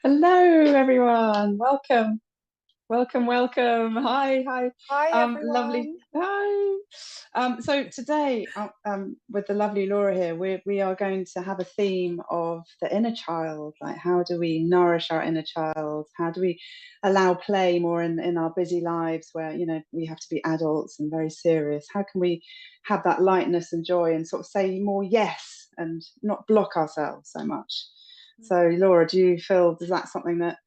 Hello, everyone. Welcome. Hi. Hi Lovely. everyone. Hi. So today, with the lovely Laura here, we are going to have a theme of the inner child. Like, how do we nourish our inner child? How do we allow play more in our busy lives, where we have to be adults and very serious? How can we have that lightness and joy and sort of say more yes and not block ourselves so much? So, Laura, do you feel, is that something that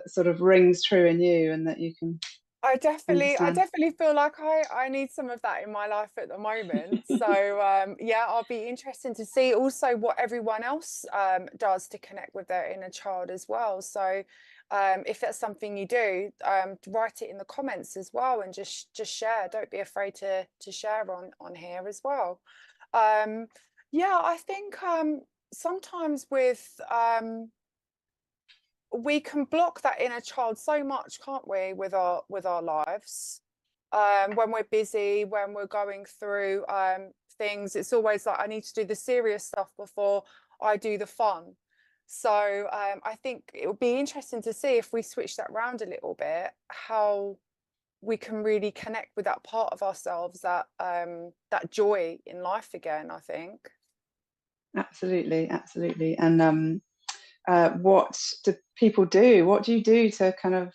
sort of rings true in you and that you can I understand? definitely feel like I need some of that in my life at the moment. So yeah, I'll be interested to see also what everyone else does to connect with their inner child as well. So if that's something you do, write it in the comments as well and just share. Don't be afraid to share on here as well. Um, yeah, I think sometimes with we can block that inner child so much, can't we, with our lives? When we're busy, when we're going through things, it's always like I need to do the serious stuff before I do the fun. So I think it would be interesting to see if we switch that round a little bit, how we can really connect with that part of ourselves, that joy in life again, I think. Absolutely. And what do people do? What do you do to kind of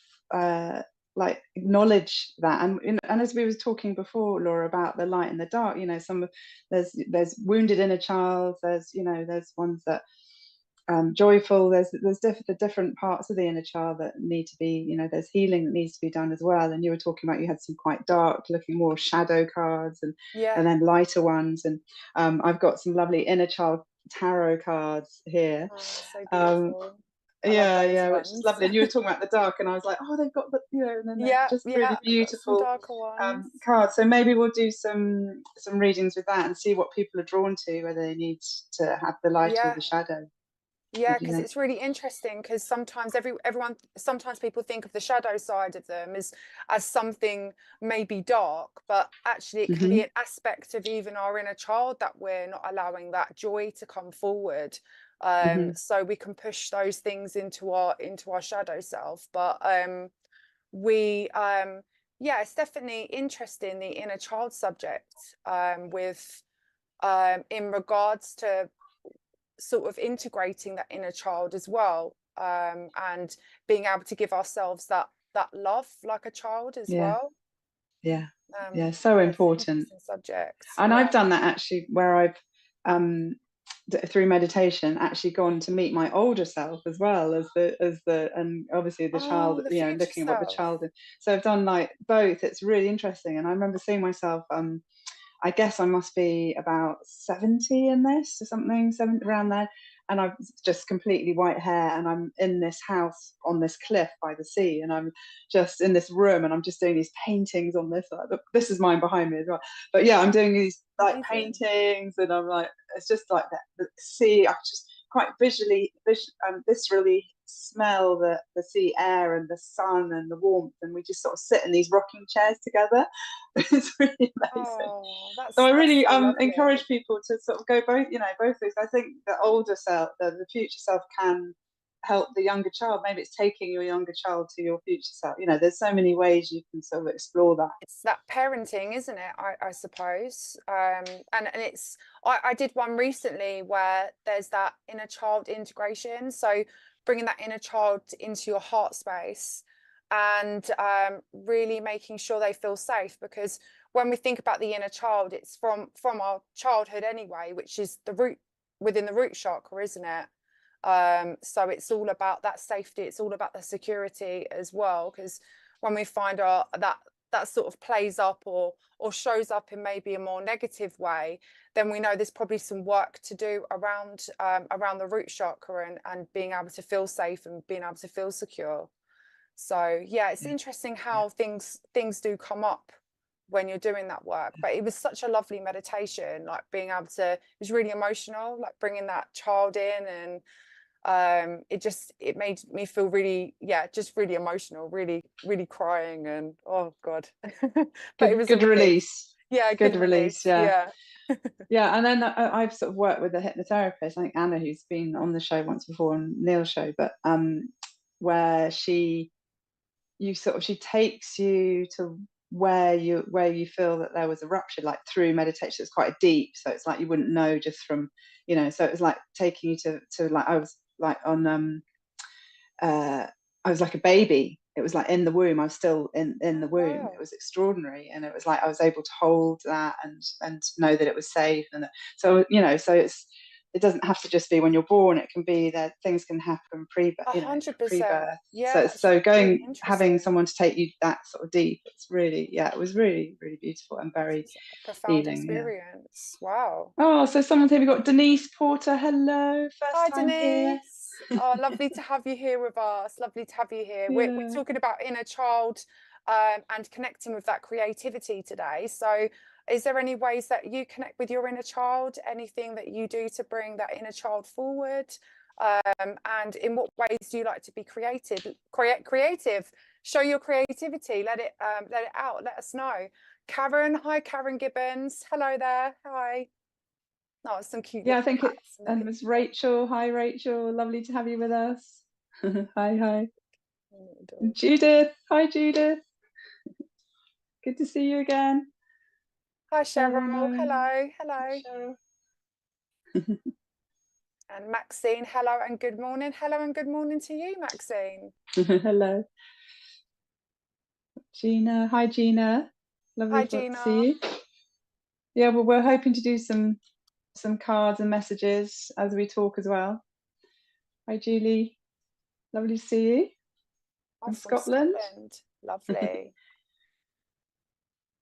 like acknowledge that? And as we was talking before, Laura, about the light and the dark, there's wounded inner child. There's ones that joyful. The different parts of the inner child that need to be, there's healing that needs to be done as well. And you were talking about, you had some quite dark looking, more shadow cards, and Yeah. then lighter ones. And I've got some lovely inner child tarot cards here. Oh, so um beautiful. I love those yeah, which is ones. lovely. And you were talking about the dark, and I was like, oh, they've got and then they're Yeah, just yeah, really I've got some beautiful darker ones. cards. So maybe we'll do some readings with that and see what people are drawn to, whether they need to have the light or Yeah, the shadow. yeah, What do you because think? it's really interesting because sometimes everyone sometimes people think of the shadow side of them as something maybe dark, but actually it can be Hmm. an aspect of even our inner child that we're not allowing that joy to come forward. Hmm. So we can push those things into our shadow self. But we yeah, it's definitely interesting, the inner child subject, with in regards to sort of integrating that inner child as well, and being able to give ourselves that love like a child as Yeah, well. yeah, yeah. So Yeah, it's an important. interesting subject. And I've Yeah. done that actually, where I've um, through meditation actually gone to meet my older self as well as the and obviously the child, Oh, the future looking at what the self. child is. So I've done like both. It's really interesting. And I remember seeing myself. I guess I must be about 70 in this or something, 70 around there. And I've just completely white hair, and I'm in this house on this cliff by the sea, and I'm just in this room, and I'm just doing these paintings on this. This is mine behind me as well. But yeah, I'm doing these like Amazing. paintings, and I'm like, it's just like that. The sea, I just quite viscerally smell the sea air and the sun and the warmth, and we just sort of sit in these rocking chairs together. It's really amazing. Oh, So I that's really so lovely. encourage people to sort of go both, both those. I think the older self, the future self, can help the younger child. Maybe it's taking your younger child to your future self. There's so many ways you can sort of explore that. It's that parenting, isn't it? I suppose. And it's I did one recently where there's that inner child integration. So bringing that inner child into your heart space and really making sure they feel safe. Because when we think about the inner child, it's from our childhood anyway, which is the root within the root chakra, isn't it? So it's all about that safety. It's all about the security as well. Because when we find our that sort of plays up or shows up in maybe a more negative way, then we know there's probably some work to do around the root chakra and being able to feel safe and being able to feel secure. So yeah, it's Yeah, interesting yeah, how things do come up when you're doing that work. But it was such a lovely meditation, like being able to, it was really emotional, like bringing that child in, and it made me feel really, yeah, just really emotional, really crying, and oh god. But it was a good release. release. Yeah, Good good release. release. Yeah. Yeah. Yeah, and then I've sort of worked with a hypnotherapist, I think Anna, who's been on the show once before, on Neil's show. But where she takes you to where you feel that there was a rupture, like through meditation. It's quite deep, so it's like you wouldn't know just from, so it was like taking you to like, I was like on I was like a baby. It was like in the womb. I was still in the womb. Wow. It was extraordinary, and it was like I was able to hold that and know that it was safe. And so so it doesn't have to just be when you're born. It can be that things can happen pre-birth. 100%. Yeah, So really having interesting. someone to take you that sort of deep, it was really, really beautiful and very It's a profound healing. Yeah. experience. Wow. Oh, so someone's here. We've got Denise Porter. Hello, first Hi, time here. Denise. Oh, lovely to have you here with us. Lovely to have you here. We're Yeah. talking about inner child and connecting with that creativity today. So, is there any ways that you connect with your inner child? Anything that you do to bring that inner child forward? And in what ways do you like to be creative? Creative. Show your creativity. Let it out. Let us know. Karen, hi, Karen Gibbons. Hello there. Hi. Oh, some cute Yeah, I little think it, cats in the and Miss picture. Rachel. Hi, Rachel. Lovely to have you with us. Hi. Dog. Judith. Hi, Judith. Good to see you again. Hi, Cheryl. Hello. Cheryl. And Maxine, hello and good morning. Hello and good morning to you, Maxine. Hello. Gina. Hi, Gina. Hi, Lovely to Gina. see you. Yeah, well, we're hoping to do some cards and messages as we talk as well. Hi, Julie. Lovely to see you. I'm from Scotland. Lovely.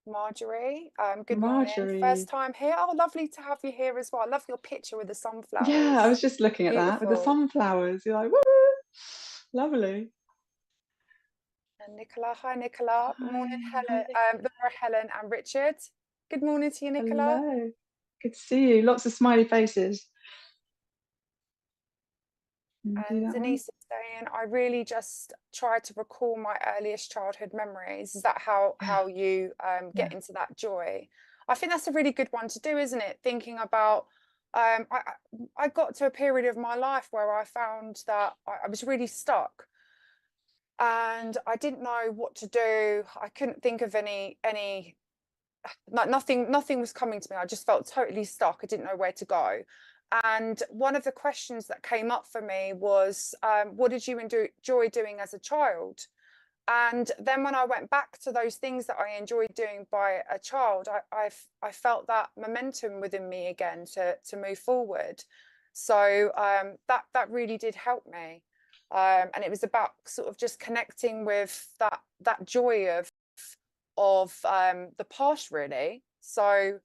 Marjorie, good morning. Marjorie. First time here. Oh, lovely to have you here as well. I love your picture with the sunflowers. Yeah, I was just looking at that with the Beautiful. sunflowers. You're like, woo! Lovely. And Nicola, hi Nicola. Hi, Morning, hi, Helen. Laura, Helen, and Richard. Good morning to you, Nicola. hello. Good to see you. Lots of smiley faces. Do And that one. Denise is saying, I really just try to recall my earliest childhood memories. Is that how you get into that joy? I think that's a really good one to do, isn't it? Thinking about, I got to a period of my life where I found that I was really stuck and I didn't know what to do. I couldn't think of nothing was coming to me. I just felt totally stuck. I didn't know where to go. And one of the questions that came up for me was, what did you enjoy doing as a child? And then when I went back to those things that I enjoyed doing by a child, I felt that momentum within me again to move forward. So that really did help me. And it was about sort of just connecting with that joy of the past, really. So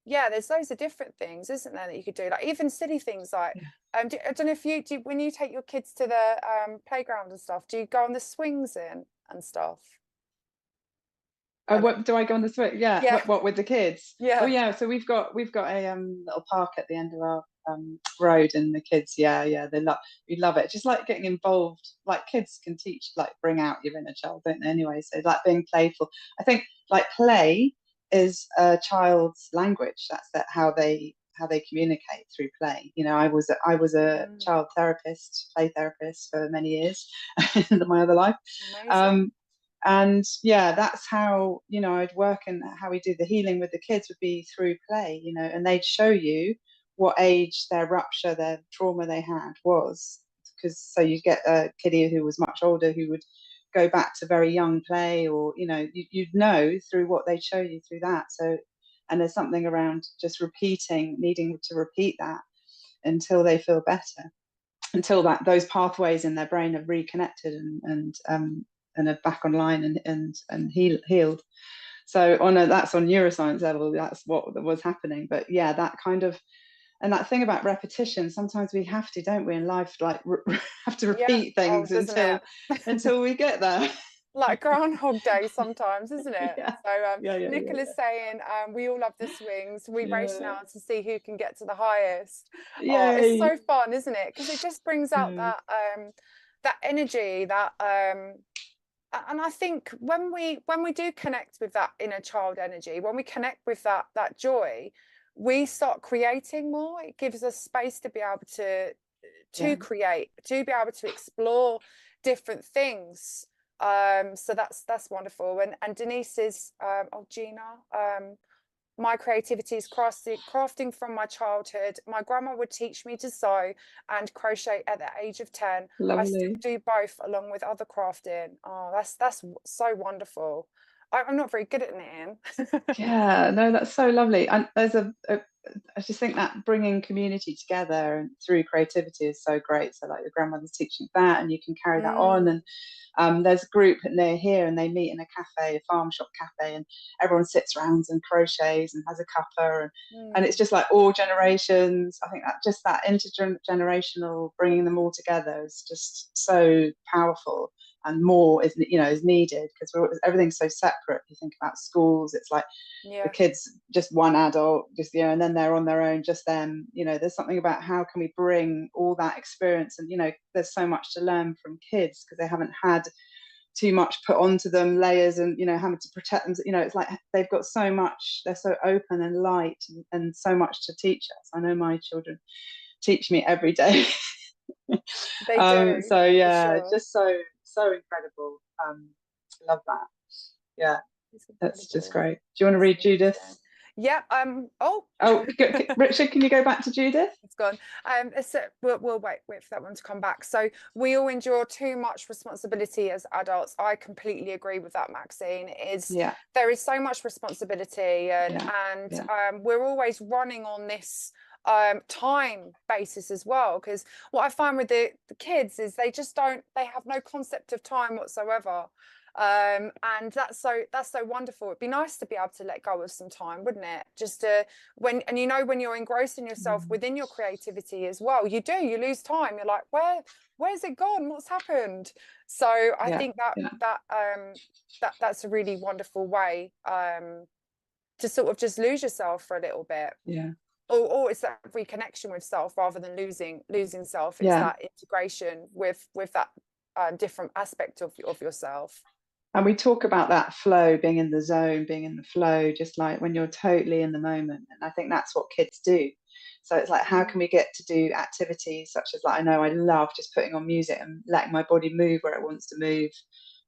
yeah, there's loads of different things, isn't there, that you could do, like even silly things like I don't know if you do, when you take your kids to the playground and stuff, do you go on the swings and stuff? What do I go on the swing? Yeah. Yeah. What with the kids? Yeah. Oh yeah. So we've got a little park at the end of our road, and the kids, we love it. Just like getting involved. Like kids can teach, like bring out your inner child, don't they? Anyway, so like being playful. I think like play is a child's language. That's how they communicate, through play. I was a child therapist, play therapist for many years in my other life. Amazing. And yeah, that's how I'd work, and how we do the healing with the kids would be through play, and they'd show you what age their rupture, their trauma they had was, because so you get a kiddie who was much older who would go back to very young play, or you'd know through what they'd show you through that. So, and there's something around just needing to repeat that until they feel better, until those pathways in their brain have reconnected and are back online and healed. So that's on neuroscience level, that's what was happening. But yeah, that kind of, and that thing about repetition, sometimes we have to, don't we, in life, like have to repeat things until we get there. Like Groundhog Day sometimes, isn't it? Yeah. So Yeah. Nicola's saying, we all love the swings. We race now to see who can get to the highest. Oh, it's so fun, isn't it? Because it just brings out that energy, that and I think when we do connect with that inner child energy, when we connect with that joy, we start creating more. It gives us space to be able to to create, to be able to explore different things. So that's wonderful. And Denise's Gina, my creativity is crafting from my childhood. My grandma would teach me to sew and crochet at the age of 10. Lovely. I still do both along with other crafting. Oh, that's so wonderful. I'm not very good at knitting. Yeah, no, that's so lovely. And there's I just think that bringing community together and through creativity is so great. So like your grandmother's teaching that, and you can carry that on. And there's a group near here, and they meet in a cafe, a farm shop cafe, and everyone sits around and crochets and has a cuppa, and it's just like all generations. I think that just that intergenerational bringing them all together is just so powerful. And more is needed, because everything's so separate. You think about schools, it's like the kids, just one adult, just and then they're on their own, just them. There's something about how can we bring all that experience, and there's so much to learn from kids because they haven't had too much put onto them, layers, and having to protect them. It's like they've got so much, they're so open and light, and so much to teach us. I know my children teach me every day. They do. So yeah, sure. Just so incredible. Love that. Yeah, that's just great. Do you want to read Judith? Yeah. Richard, can you go back to Judith? It's gone. So we'll wait for that one to come back. So we all endure too much responsibility as adults. I completely agree with that, Maxine. There is so much responsibility, and we're always running on this time basis as well, because what I find with the kids is they have no concept of time whatsoever, and that's so wonderful. It'd be nice to be able to let go of some time, wouldn't it? Just when you're engrossing yourself within your creativity as well, you lose time. You're like, where's it gone? What's happened? So I think that's a really wonderful way to sort of just lose yourself for a little bit. Or it's that reconnection with self rather than losing self. It's that integration with that different aspect of yourself. And we talk about that flow, being in the zone, being in the flow, just like when you're totally in the moment. And I think that's what kids do. So it's like, how can we get to do activities such as, like, I know I love just putting on music and letting my body move where it wants to move.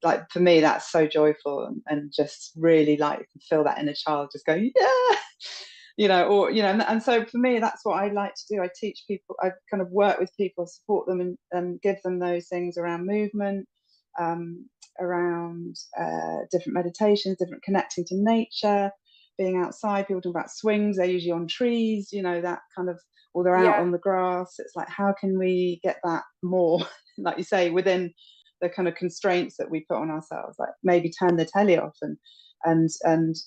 Like, for me, that's so joyful, and just really, like, you can feel that inner child just going, and so for me, that's what I like to do. I teach people, I kind of work with people, support them, and give them those things around movement, around different meditations, different connecting to nature, being outside. People talk about swings, they're usually on trees, that kind of, or they're out on the grass. It's like, how can we get that more, like you say, within the kind of constraints that we put on ourselves? Like maybe turn the telly off and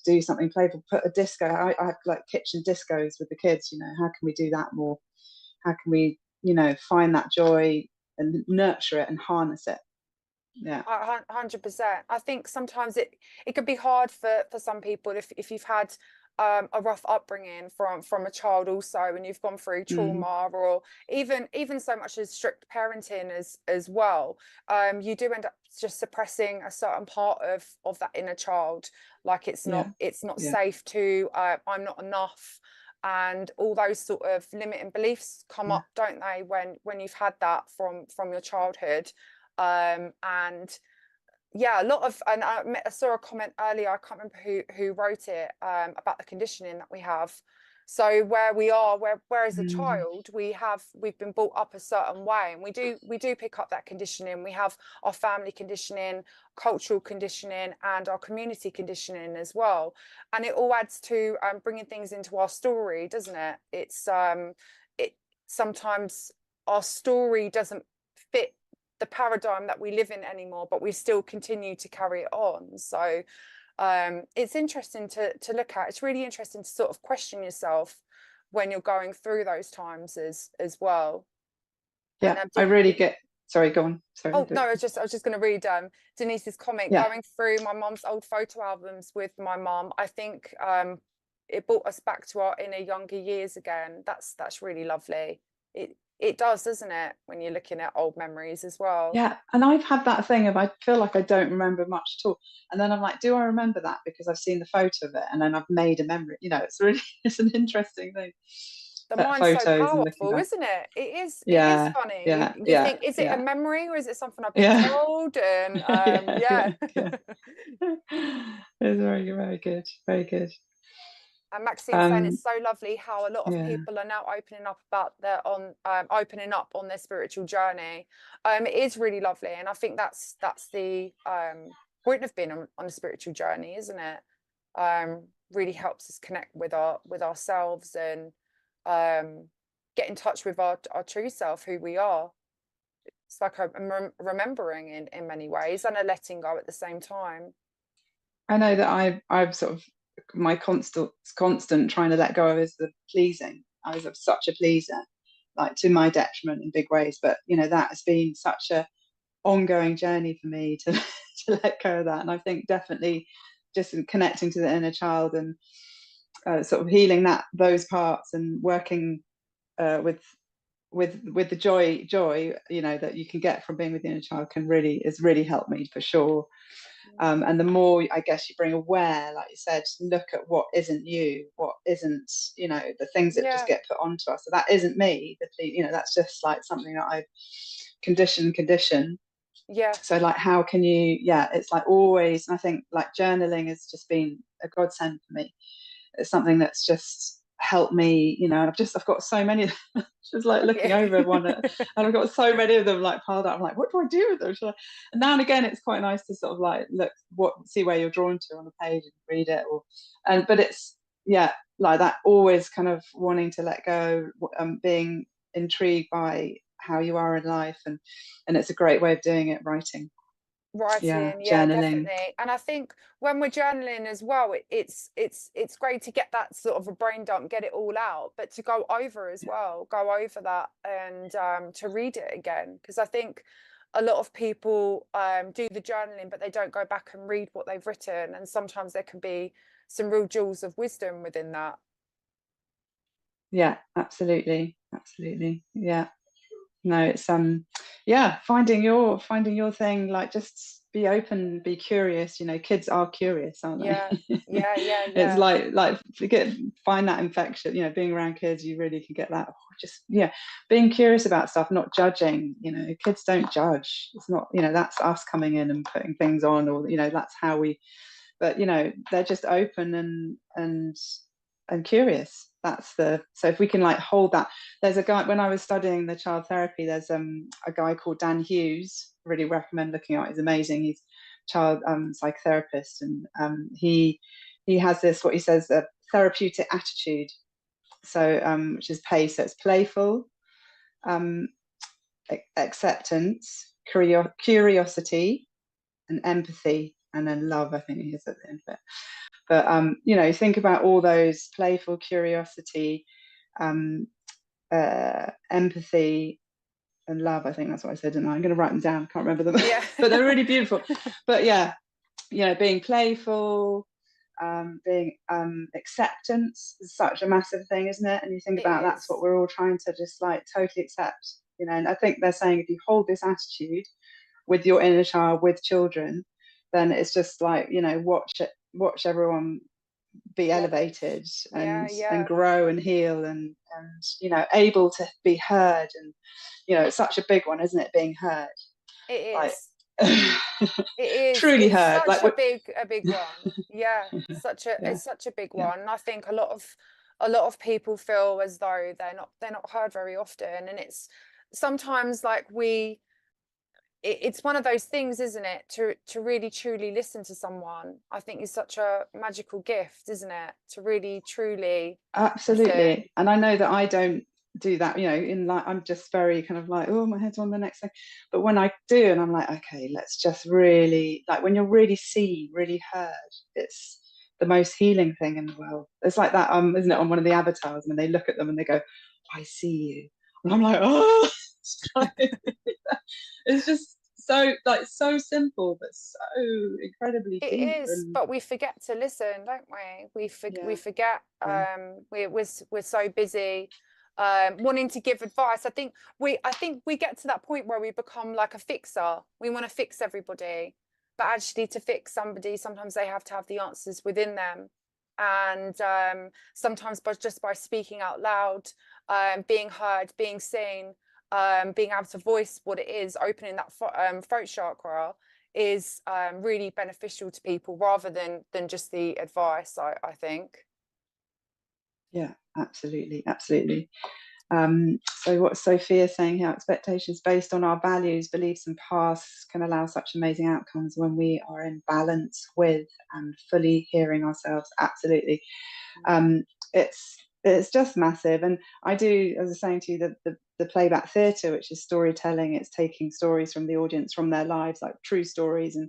do something playful, put a disco. I have like kitchen discos with the kids. How can we do that more? How can we find that joy and nurture it and harness it? 100%. I think sometimes it could be hard for some people if you've had a rough upbringing from a child also, and you've gone through trauma, or even so much as strict parenting as well. You do end up just suppressing a certain part of that inner child, like it's not safe to, I'm not enough, and all those sort of limiting beliefs come up, don't they, when you've had that from your childhood. And a lot of, and I saw a comment earlier, I can't remember who wrote it, about the conditioning that we have. So where we are, where as a child we've been brought up a certain way, and we do pick up that conditioning. We have our family conditioning, cultural conditioning, and our community conditioning as well, and it all adds to bringing things into our story, doesn't it? It's sometimes our story doesn't fit the paradigm that we live in anymore, but we still continue to carry it on. So it's interesting to look at. It's really interesting to sort of question yourself when you're going through those times as well. I really get, sorry, go on. Sorry. Oh no, I was just going to read Denise's comment. Going through my mum's old photo albums with my mum, I think it brought us back to our inner younger years again. That's really lovely. It does, doesn't it, when you're looking at old memories as well? Yeah, and I've had that thing of, I feel like I don't remember much at all, and then I'm like, do I remember that because I've seen the photo of it, and then I've made a memory? It's an interesting thing. The mind's so photos and looking powerful, back. isn't it? It is Yeah, funny. yeah, You yeah, think, is it a yeah, memory or is it something I've been yeah. told? And Yeah, yeah. yeah, yeah. It's very, very good, very good. And Maxine's saying Um, it's so lovely how a lot of yeah, people are now opening up about opening up on their spiritual journey. It is really lovely, and I think that's the point of being on a spiritual journey, isn't it? Really helps us connect with ourselves and get in touch with our true self, who we are. It's like a remembering in many ways and a letting go at the same time. I know that I've sort of my constant trying to let go of is the pleasing. I was such a pleaser, like to my detriment in big ways. But you know that has been such a ongoing journey for me to to let go of that. And I think definitely just in connecting to the inner child and sort of healing those parts and working with the joy you know that you can get from being with the inner child has really helped me for sure. And the more I guess you bring aware, like you said, look at what isn't you, what isn't, you know, the things that just Yeah, get put onto us. So that isn't me. You know, that's just like something that I've conditioned. yeah, So like, how can you? Yeah, it's like always. And I think like journaling has just been a godsend for me. It's something that's just helped me, you know. And I've got so many. Just like looking yeah. over one, and I've got so many of them like piled up. I'm like, what do I do with them? And now and again, it's quite nice to sort of like see where you're drawn to on the page and read it. But it's yeah, like that. Always kind of wanting to let go, being intrigued by how you are in life, and it's a great way of doing it. Writing, yeah, Writing, yeah, journaling, definitely. And I think when we're journaling as well, it's great to get that sort of a brain dump, get it all out, but to go over as well, go over that and to read it again. Because I think a lot of people do the journaling, but they don't go back and read what they've written. And sometimes there can be some real jewels of wisdom within that. yeah, absolutely, absolutely, yeah. No, it's yeah, finding your thing, like just be open, be curious. You know, kids are curious, aren't they? Yeah, yeah, yeah, It's yeah. find that infection, you know, being around kids, you really can get that. Just yeah, being curious about stuff, not judging. You know, kids don't judge. It's not, you know, that's us coming in and putting things on, or you know, that's how we. But you know, they're just open and curious. That's the so if we can like hold that. There's a guy when I was studying the child therapy. There's a guy called Dan Hughes. Really recommend looking at. He's amazing. He's child psychotherapist, and he has this what he says a therapeutic attitude. So which is PACE. So it's playful, um, acceptance, curiosity, and empathy, and then love. I think he is at the end of it. But you know, think about all those playful curiosity, um, empathy, and love. I think that's what I said, didn't I? I'm going to write them down. I can't remember them, Yeah. but they're really beautiful. But yeah, you know, being playful, being acceptance is such a massive thing, isn't it? And you think It about that's what is. we're all trying to just like totally accept. You know, and I think they're saying if you hold this attitude with your inner child, with children, then it's just like you know, watch everyone be Flourish. elevated Yeah, and yeah. grow and heal and you know able to be heard and you know it's such a big one, isn't it, being heard, It like is. It is. truly It's heard, such like a big one. Yeah, yeah, it's such a big yeah, one. And I think a lot of people feel as though they're not heard very often. And it's sometimes like it's one of those things, isn't it? To really truly listen to someone, I think is such a magical gift, isn't it? To really truly listen. absolutely. And I know that I don't do that, you know, in like I'm just very kind of like oh my head's on the next thing, but when I do and I'm like okay, let's just really like when you're really seen, really heard, it's the most healing thing in the world. It's like that isn't it, on one of the avatars when they look at them and they go I see you, and I'm like oh it's just so like so simple but so incredibly deep It is, and but we forget to listen, don't we? We yeah, forget. yeah. We're so busy wanting to give advice. I think we get to that point where we become like a fixer. We want to fix everybody, but actually to fix somebody, sometimes they have to have the answers within them. And sometimes just by speaking out loud, being heard, being seen, being able to voice what it is, opening that throat chakra is really beneficial to people, rather than just the advice, I think. Yeah, absolutely, absolutely. So what Sophia's saying here, expectations based on our values, beliefs and pasts can allow such amazing outcomes when we are in balance with and fully hearing ourselves. Absolutely. It's just massive. And I do, as I was saying to you, the playback theatre, which is storytelling, it's taking stories from the audience, from their lives, like true stories. And,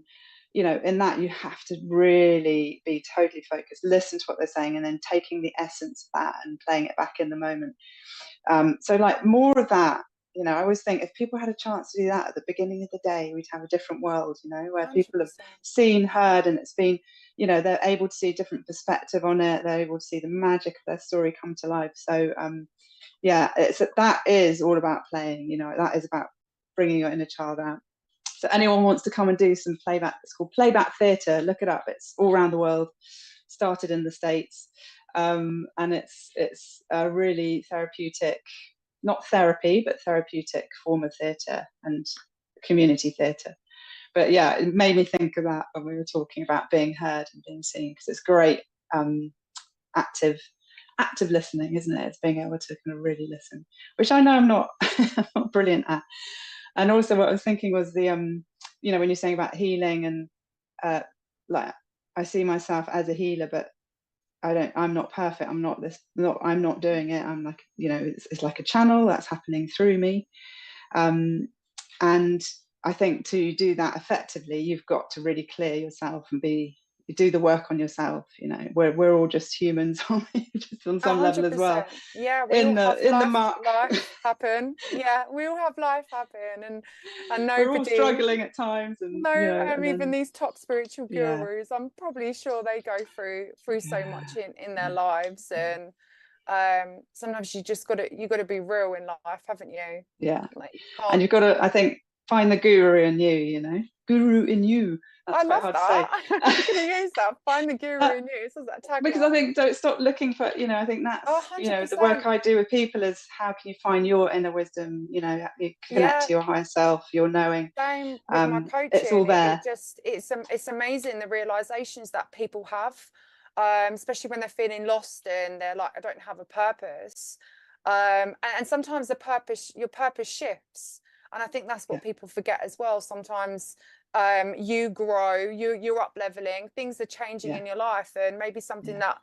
you know, in that you have to really be totally focused, listen to what they're saying, and then taking the essence of that and playing it back in the moment. So like more of that, you know, I always think if people had a chance to do that at the beginning of the day, we'd have a different world, you know, where people have 100%. seen, heard, and it's been, you know, they're able to see a different perspective on it. They're able to see the magic of their story come to life. So yeah, that is all about playing, you know, that is about bringing your inner child out. So anyone wants to come and do some playback, it's called playback theatre, look it up, it's all around the world, started in the States. And it's a really therapeutic, not therapy, but therapeutic form of theatre and community theatre. But yeah, it made me think of that when we were talking about being heard and being seen, because it's great active listening, isn't it? It's being able to kind of really listen, which I know I'm not I'm not brilliant at. And also what I was thinking was the you know, when you're saying about healing and like I see myself as a healer, but I'm not perfect. I'm not doing it. I'm like, you know, it's like a channel that's happening through me. And I think to do that effectively, you've got to really clear yourself and do the work on yourself. You know, we're all just humans, just on some level as well. 100%. Yeah, we In all have the muck, life happen. Yeah, we all have life happen, and we're all nobody, struggling at times, and you no, know, and even then these top spiritual yeah, gurus, I'm probably sure they go through so yeah, much in their lives. And sometimes you gotta be real in life, haven't you? yeah. Like, you And can't. you've got to, I think, find the guru in you. You know, guru in you. I That's quite love hard to say. that. I'm gonna use that. Find the guru in you. Says that Because I tagline. think don't stop looking for, you know, I think Oh, that's, you know, the work 100%. I do with people is how can you find your inner wisdom, you know, you connect Yeah. to your higher self, your knowing. Same with my It's all coaching. there. It's amazing the realizations that people have, especially when they're feeling lost and they're like, I don't have a purpose. And sometimes your purpose shifts. And I think that's Yeah, what people forget as well. Sometimes you grow, you're up leveling, things are changing yeah, in your life, and maybe something yeah, that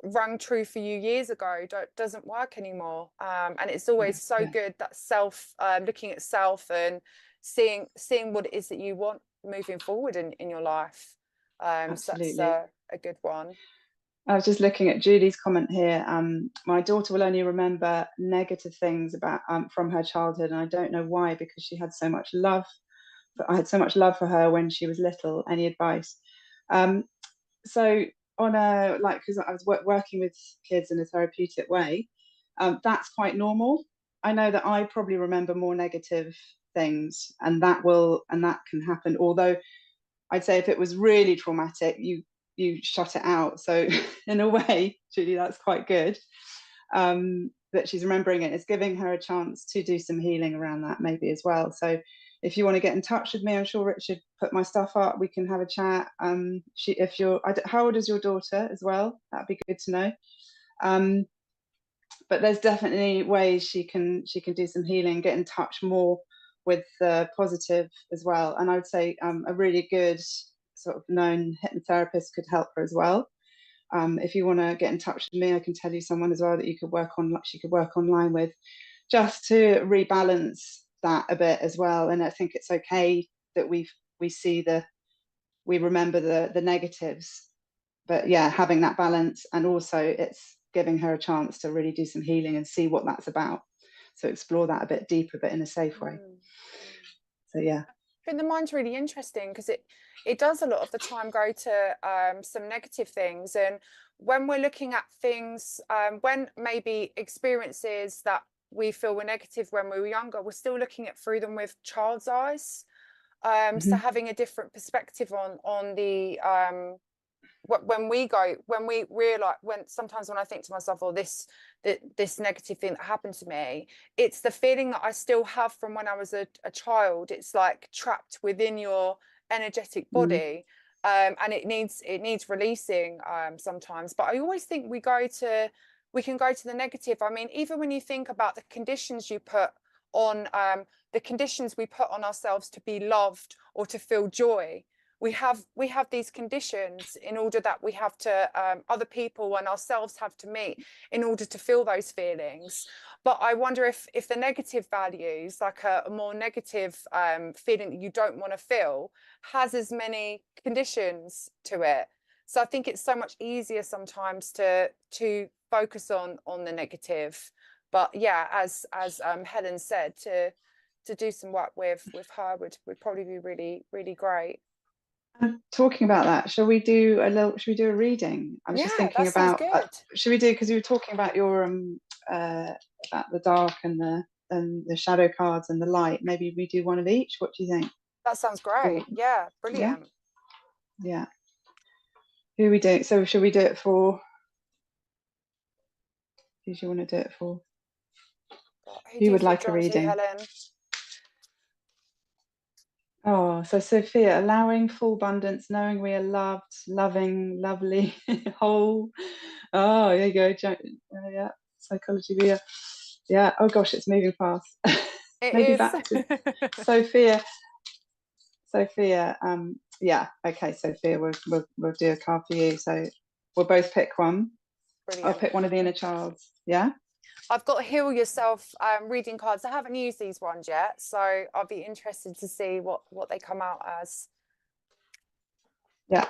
rang true for you years ago doesn't work anymore. And it's yeah, always so yeah, good that looking at self and seeing what it is that you want moving forward in your life. So that's absolutely. a good one. I was just looking at Julie's comment here. My daughter will only remember negative things about from her childhood, and I don't know why, because she had so much love. I had so much love for her when she was little. Any advice? Um, so on a like, because I was working with kids in a therapeutic way, that's quite normal. I know that I probably remember more negative things, and that can happen. Although I'd say if it was really traumatic, you shut it out. So in a way, Julie, that's quite good. That she's remembering it. It's giving her a chance to do some healing around that maybe as well. So if you want to get in touch with me, I'm sure Richard put my stuff up. We can have a chat. How old is your daughter as well? That'd be good to know. But there's definitely ways she can do some healing, get in touch more with the positive as well. And I would say a really good sort of known hypnotherapist could help her as well. If you want to get in touch with me, I can tell you someone as well that she could work online with, just to rebalance that a bit as well. And I think it's okay that we remember the negatives, but yeah, having that balance, and also it's giving her a chance to really do some healing and see what that's about. So explore that a bit deeper, but in a safe way. So yeah. I think the mind's really interesting because it does a lot of the time go to some negative things. And when we're looking at things, when maybe experiences that we feel were negative when we were younger, we're still looking at through them with child's eyes. So having a different perspective on when we realize, sometimes when I think to myself, oh, this negative thing that happened to me, it's the feeling that I still have from when I was a child. It's like trapped within your energetic body. And it needs releasing sometimes. But I always think we can go to the negative. I mean, even when you think about the conditions you put on, the conditions we put on ourselves to be loved or to feel joy, we have these conditions in order that we have to, other people and ourselves have to meet in order to feel those feelings. But I wonder if the negative values, like a more negative feeling that you don't want to feel, has as many conditions to it. So I think it's so much easier sometimes to focus on the negative. But yeah, as Helen said, to do some work with her would probably be really, really great. Talking about that, shall we do a reading? I was just Yeah, thinking that sounds about good. should we do, because you were talking about your about the dark and the shadow cards and the light. Maybe we do one of each. What do you think? That sounds great. Yeah, brilliant. Yeah. Who are we doing? So should we do it for? Who do you want to do it for? Who would like a reading? Helen? Oh, so Sophia, allowing full abundance, knowing we are loved, loving, lovely, whole. Oh, there you go. Yeah, psychology. Yeah. Oh gosh, it's moving fast. It Maybe is. back to Sophia. Yeah. Okay, Sophia, we'll do a card for you. So we'll both pick one. Brilliant. I'll pick one of the inner childs. Yeah. I've got Heal Yourself reading cards. I haven't used these ones yet, so I'll be interested to see what they come out as. Yeah.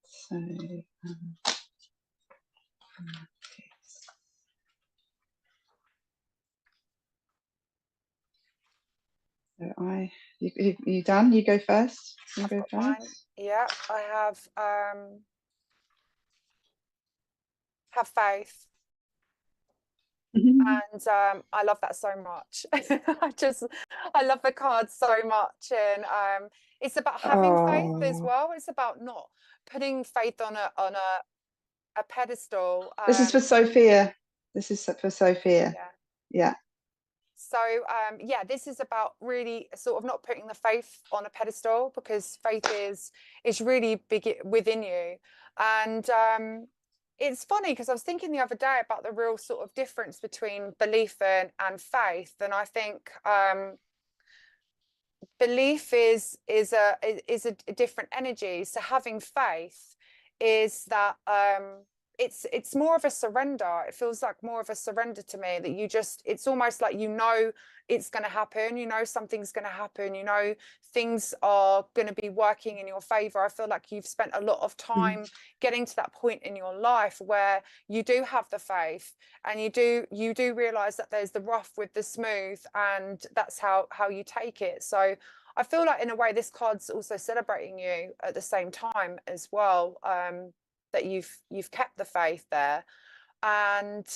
So, you done? You go first. You go first. Mine. Yeah, I have faith. And I love that so much. I love the cards so much, and it's about having faith as well. It's about not putting faith on a pedestal. This is for Sophia. This is for Sophia. Yeah. So yeah, this is about really sort of not putting the faith on a pedestal, because faith is really big within you. And it's funny because I was thinking the other day about the real sort of difference between belief and faith, and I think belief is a different energy. So having faith is that it's more of a surrender. It feels like more of a surrender to me, that it's almost like, it's going to happen, something's going to happen, things are going to be working in your favor. I feel like you've spent a lot of time getting to that point in your life where you do have the faith, and you do realize that there's the rough with the smooth, and that's how you take it. So I feel like in a way this card's also celebrating you at the same time as well, that you've kept the faith there. And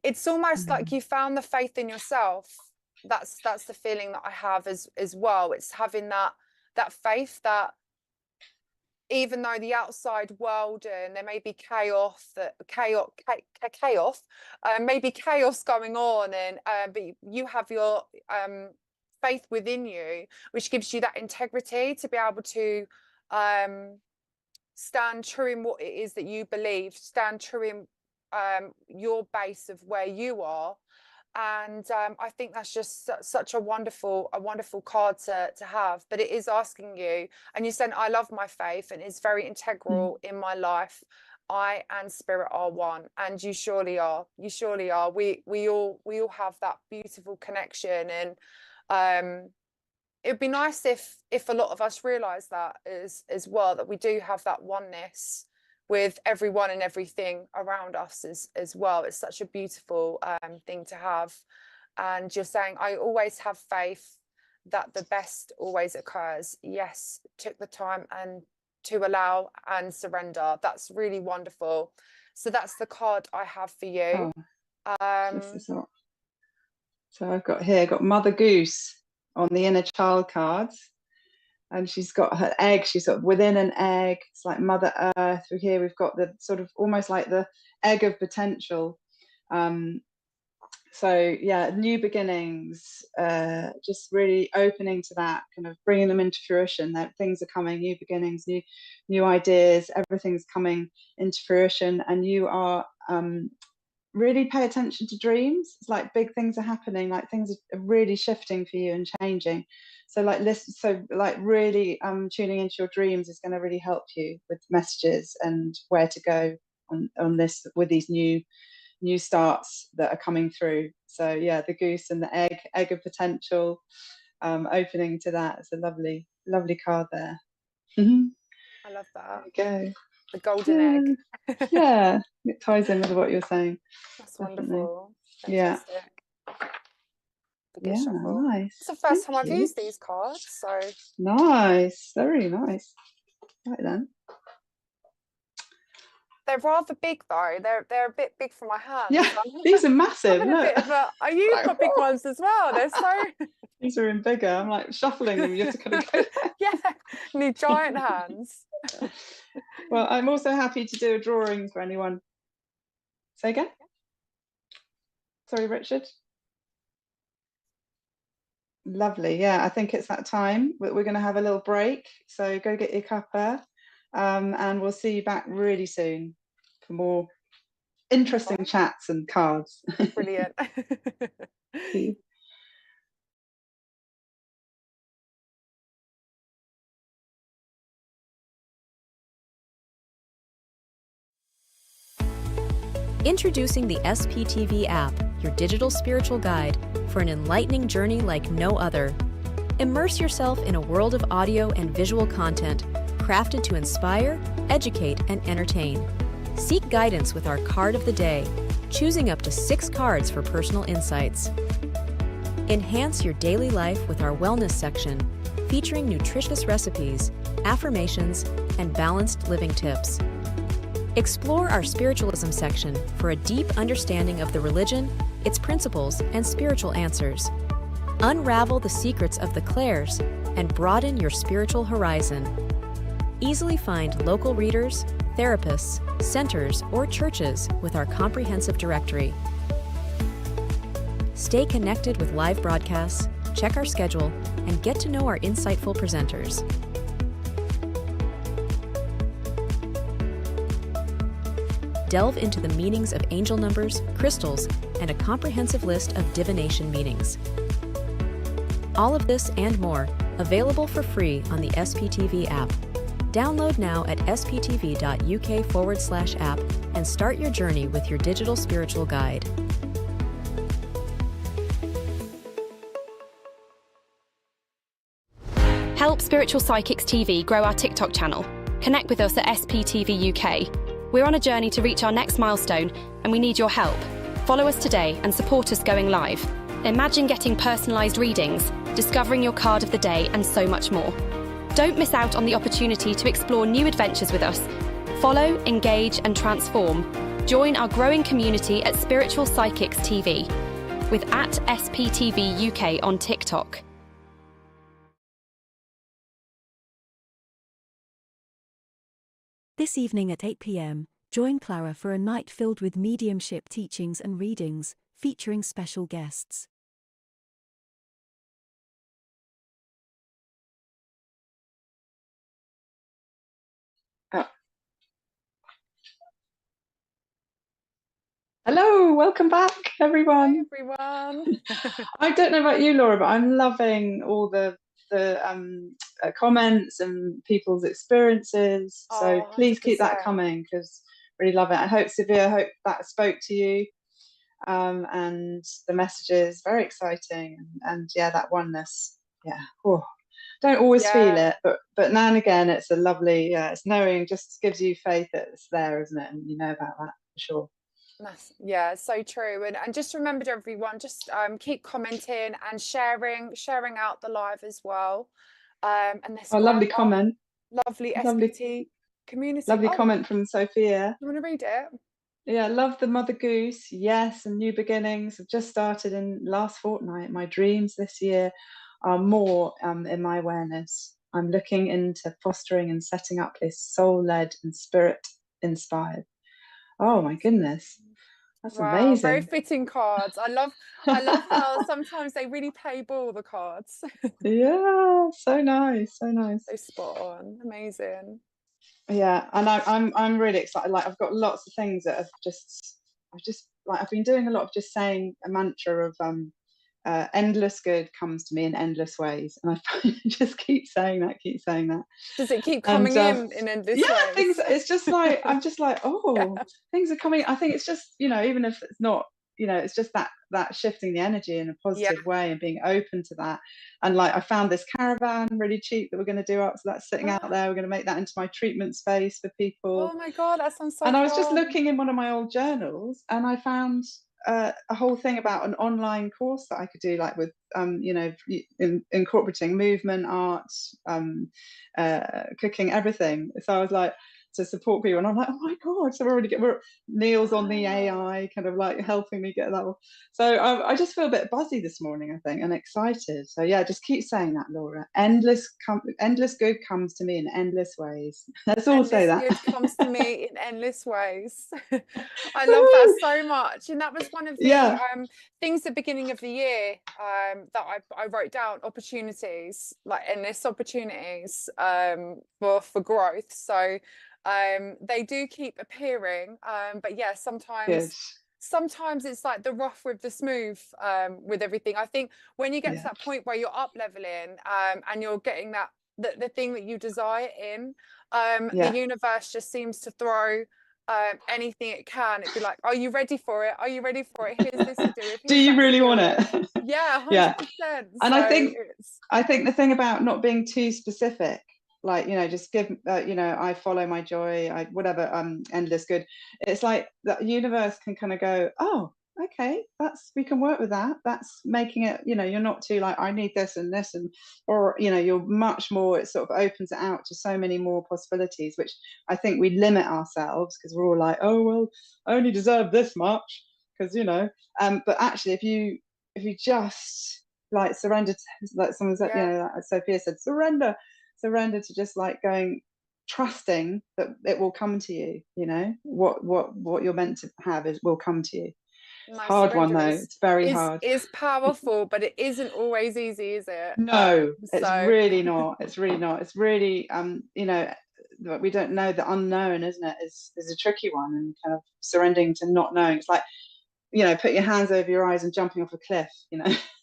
it's almost like you found the faith in yourself. That's the feeling that I have as well. It's having that faith that even though the outside world, and there may be chaos, maybe chaos going on, and but you have your faith within you, which gives you that integrity to be able to stand true in what it is that you believe, stand true in your base of where you are. And I think that's just such a wonderful card to have. But it is asking you, and you said, I love my faith and it's very integral in my life. I and spirit are one, and you surely are. You surely are. We all have that beautiful connection, and it'd be nice if a lot of us realize that as well, that we do have that oneness with everyone and everything around us as well. It's such a beautiful thing to have. And you're saying, I always have faith that the best always occurs. Yes, took the time and to allow and surrender. That's really wonderful. So that's the card I have for you. So I've got Mother Goose on the inner child cards. and she's got her egg. She's sort of within an egg. It's like Mother Earth. Here we've got the sort of almost like the egg of potential. So yeah, new beginnings, just really opening to that, kind of bringing them into fruition. That things are coming, new beginnings, new ideas, everything's coming into fruition, and you are really pay attention to dreams. It's like big things are happening, like things are really shifting for you and changing. So like listen, so like really tuning into your dreams is going to really help you with messages and where to go on this with these new starts that are coming through. So yeah, the goose and the egg of potential, opening to that. It's a lovely card there. I love that. There you go. The golden egg. Yeah, it ties in with what you're saying. That's Definitely. wonderful. Fantastic. Yeah, nice. It's the first time Thank I've you. used these cards, so Nice, very nice. Right then. they're rather big though. They're a bit big for my hands. Yeah, these are massive. A bit of a, you've got big ones as well. They're so. These are in bigger. I'm like shuffling them. You have to kind of go. Yeah, need giant hands. Well, I'm also happy to do a drawing for anyone. Say again. Sorry, Richard. Lovely. Yeah, I think it's that time. We're going to have a little break. So go get your cuppa, and we'll see you back really soon for more interesting chats and cards. Brilliant. Introducing the SPTV app, your digital spiritual guide, for an enlightening journey like no other. Immerse yourself in a world of audio and visual content crafted to inspire, educate, and entertain. Seek guidance with our card of the day, choosing up to 6 cards for personal insights. Enhance your daily life with our wellness section, featuring nutritious recipes, affirmations, and balanced living tips. Explore our spiritualism section for a deep understanding of the religion, its principles, and spiritual answers. Unravel the secrets of the clairs and broaden your spiritual horizon. Easily find local readers, therapists, centers, or churches with our comprehensive directory. Stay connected with live broadcasts, check our schedule, and get to know our insightful presenters. Delve into the meanings of angel numbers, crystals, and a comprehensive list of divination meanings. All of this and more, available for free on the SPTV app. Download now at sptv.uk/app and start your journey with your digital spiritual guide. Help Spiritual Psychics TV grow our TikTok channel. Connect with us at SPTV UK. We're on a journey to reach our next milestone, and we need your help. Follow us today and support us going live. Imagine getting personalised readings, discovering your card of the day, and so much more. Don't miss out on the opportunity to explore new adventures with us. Follow, engage, and transform. Join our growing community at Spiritual Psychics TV with @SPTV UK on TikTok. This evening at 8 p.m, join Clara for a night filled with mediumship teachings and readings, featuring special guests. Hello, welcome back, everyone. Hi, everyone. I don't know about you, Laura, but I'm loving all the comments and people's experiences. So please keep that coming, because really love it. I hope, Severe, that spoke to you, and the messages very exciting, and yeah, that oneness. Yeah, don't always feel it, but now and again it's a lovely. It's knowing, just gives you faith that it's there, isn't it? And you know about that for sure. Yeah, so true. And just remember, everyone, just keep commenting and sharing out the live as well. And this lovely comment. Lovely SPT community. Lovely comment from Sophia. You want to read it? Yeah, love the Mother Goose. Yes, and new beginnings have just started in last fortnight. My dreams this year are more in my awareness. I'm looking into fostering and setting up a soul-led and spirit-inspired. Oh my goodness, that's Wow, very amazing. fitting cards. I love how sometimes they really play ball, the cards. Yeah, so nice, so nice. So spot on, amazing. Yeah, and I'm really excited. Like, I've got lots of things that I've been doing a lot of just saying a mantra of endless good comes to me in endless ways, and I just keep saying that. Does it keep And coming in endless yeah, ways? things, it's just like, I'm just like, oh, Yeah. things are coming. I think it's just, even if it's not, it's just that shifting the energy in a Yeah. positive way and being open to that. And like, I found this caravan really cheap that we're going to do up, so that's sitting out there. We're going to make that into my treatment space for people. Oh my God, that sounds so And I was just fun. looking in one of my old journals, and I found a whole thing about an online course that I could do, like with incorporating movement, art, cooking, everything. So I was like, to support people, and I'm like, oh my God, so Neil's on the AI kind of like helping me get that one. So I just feel a bit buzzy this morning, I think, and excited. So yeah, just keep saying that, Laura. Endless good comes to me in endless ways. Let's all say that. Good comes to me in endless ways. I love that so much. And that was one of the things at the beginning of the year that I wrote down, opportunities, like endless opportunities for growth. So they do keep appearing, but yeah, sometimes it's like the rough with the smooth with everything. I think when you get to that point where you're up leveling and you're getting that the thing that you desire in, the universe just seems to throw anything it can. It'd be like, are you ready for it? Are you ready for it? Here's this to do with. Do you really want it? Yeah, 100%. And I think the thing about not being too specific, like, just give, I follow my joy, endless good. It's like the universe can kind of go, oh, okay, we can work with that. That's making it, you're not too like, I need this and this, or you're much more, it sort of opens it out to so many more possibilities, which I think we limit ourselves because we're all like, oh, well, I only deserve this much, because, but actually if you just like surrender to, like someone said, like Sophia said, surrender to just like going, trusting that it will come to you. What you're meant to have will come to you. It's a hard one though. It's very hard. It's powerful, but it isn't always easy, is it? No, it's really not. It's really not. It's really we don't know, the unknown, isn't it? Is a tricky one, and kind of surrendering to not knowing. It's like, put your hands over your eyes and jumping off a cliff,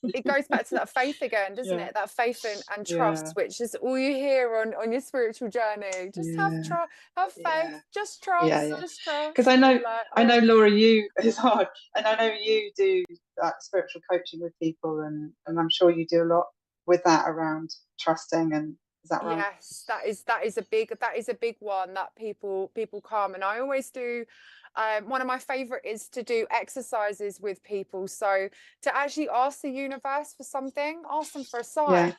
It goes back to that faith again, doesn't it? That faith and trust, which is all you hear on your spiritual journey. Just have faith, just trust, just trust. Because I know, Laura, it's hard, and I know you do spiritual coaching with people, and I'm sure you do a lot with that around trusting, and is that right? Yes, that is a big one that people come, and I always do. One of my favorite is to do exercises with people. So to actually ask the universe for something, ask them for a sign.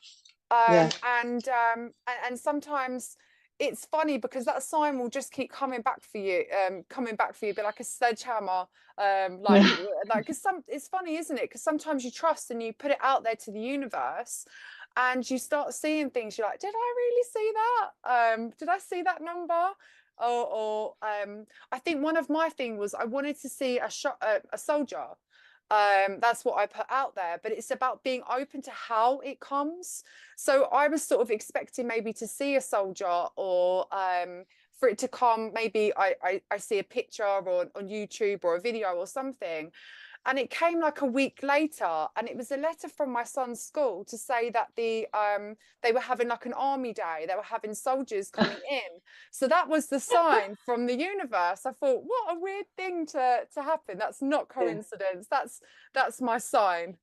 And sometimes it's funny because that sign will just keep coming back for you, be like a sledgehammer. It's funny, isn't it? Because sometimes you trust and you put it out there to the universe, and you start seeing things. You're like, did I really see that? Did I see that number? I think one of my thing was I wanted to see a soldier. That's what I put out there, but it's about being open to how it comes. So I was sort of expecting maybe to see a soldier, or for it to come, maybe I see a picture on YouTube or a video or something. And it came like a week later, and it was a letter from my son's school to say that they were having like an army day. They were having soldiers coming in. So that was the sign from the universe. I thought, what a weird thing to happen. That's not coincidence. That's my sign.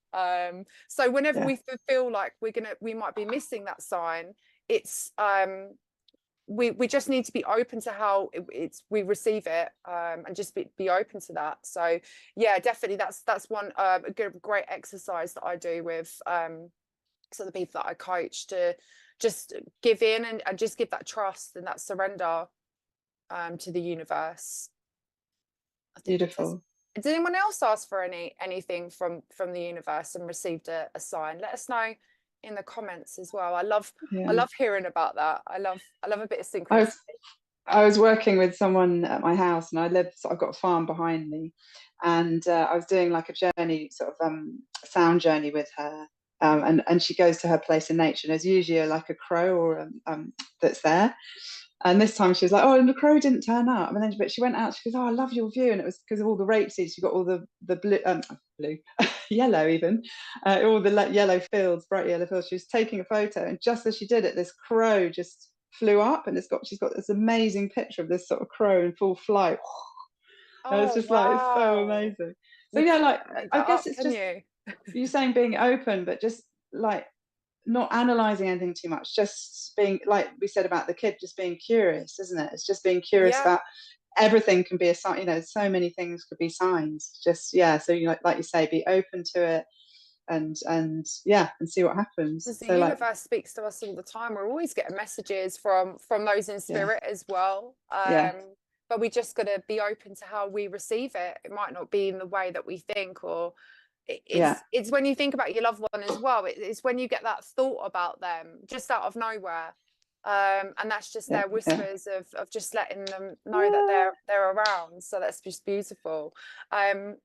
So whenever we feel like we might be missing that sign, it's we just need to be open to how we receive it, and just be open to that. So yeah, definitely that's one great exercise that I do with so the people that I coach, to just give in and just give that trust and that surrender to the universe. Beautiful. Did anyone else ask for anything from the universe and received a sign? Let us know in the comments as well. I love Yeah. hearing about that. I love a bit of synchronicity. I was working with someone at my house, and I've got a farm behind me, and I was doing like a journey, sort of sound journey with her, and she goes to her place in nature, and there's usually like a crow or that's there. And this time she was like, oh, and the crow didn't turn up. And then, but she went out, she goes, oh, I love your view. And it was because of all the rapeseed. She got all the blue, yellow even, all the yellow fields, bright yellow fields. She was taking a photo. And just as she did it, this crow just flew up, and she's got this amazing picture of this sort of crow in full flight. And it's just like, it's so amazing. So yeah, like, I guess it's just, you're saying being open, but just like, not analyzing anything too much, just being, like we said about the kid, just being curious, isn't it? It's just being curious about everything can be a sign, you know, so many things could be signs. Just, yeah, so you like you say, be open to it, and yeah, and see what happens. Because the so universe speaks to us all the time. We're always getting messages from those in spirit as well. But we just got to be open to how we receive it. It might not be in the way that we think, or it's when you think about your loved one as well. It's when you get that thought about them just out of nowhere, and that's just their whispers of just letting them know that they're around. So that's just beautiful. No,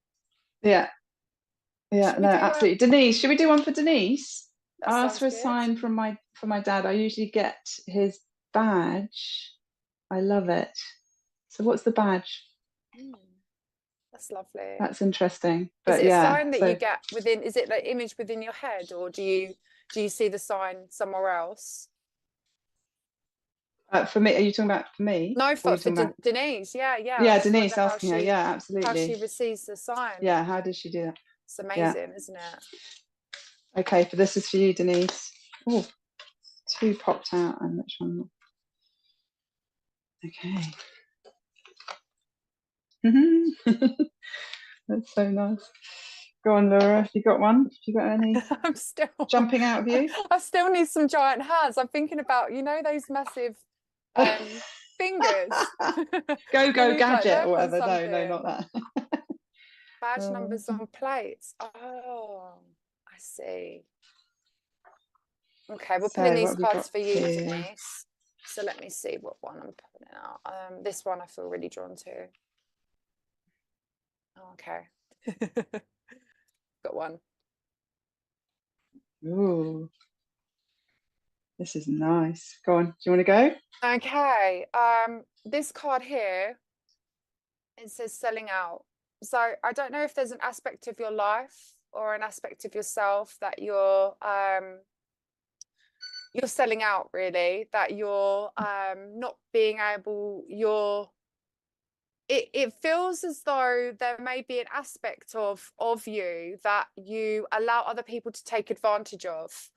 absolutely. Denise, should we do one for Denise? I asked for a sign from my dad. I usually get his badge. I love it. So what's the badge? That's lovely. That's interesting. But is it a sign that you get within? Is it the image within your head, or do you see the sign somewhere else? For me, are you talking about for me? No, for Denise. Yeah. Yeah, Denise asking her. Yeah, absolutely. How she receives the sign. Yeah, how does she do that? It's amazing, isn't it? Okay, but this is for you, Denise. Oh, 2 popped out, and which one? Okay. That's so nice. Go on, Laura, have you got one? Have you got any I'm still jumping out of you? I still need some giant hands. I'm thinking about, you know, those massive fingers. Go gadget or whatever. No, not that. Badge numbers on plates. Oh, I see. Okay, we're putting these cards for you, Denise. So let me see what one I'm putting out. This one I feel really drawn to. Oh, okay. Got one. Ooh, this is nice. Go on. Do you want to go? Okay. This card here, it says selling out. So I don't know if there's an aspect of your life or an aspect of yourself that you're selling out, really, that you're not being able, it feels as though there may be an aspect of you that you allow other people to take advantage of.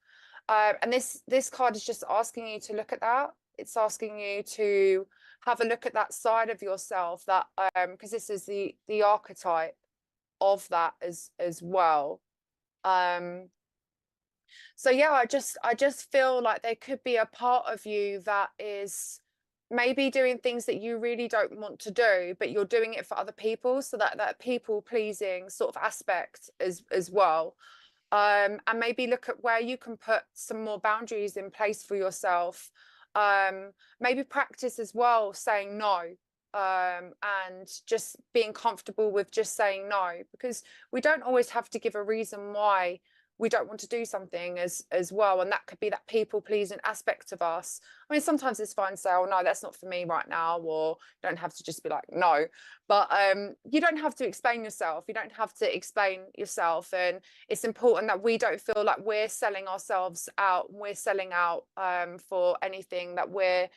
And this card is just asking you to look at that. It's asking you to have a look at that side of yourself, that because this is the archetype of that as well. So yeah, I just feel like there could be a part of you that is maybe doing things that you really don't want to do, but you're doing it for other people, so that people pleasing sort of aspect as well. And maybe look at where you can put some more boundaries in place for yourself. Maybe practice as well saying no, and just being comfortable with just saying no, because we don't always have to give a reason why we don't want to do something as well, and that could be that people pleasing aspect of us. I mean, sometimes it's fine to say, oh no, that's not for me right now, or you don't have to just be like no, but you don't have to explain yourself, you don't have to explain yourself. And it's important that we don't feel like we're selling ourselves out, we're selling out for anything, that we're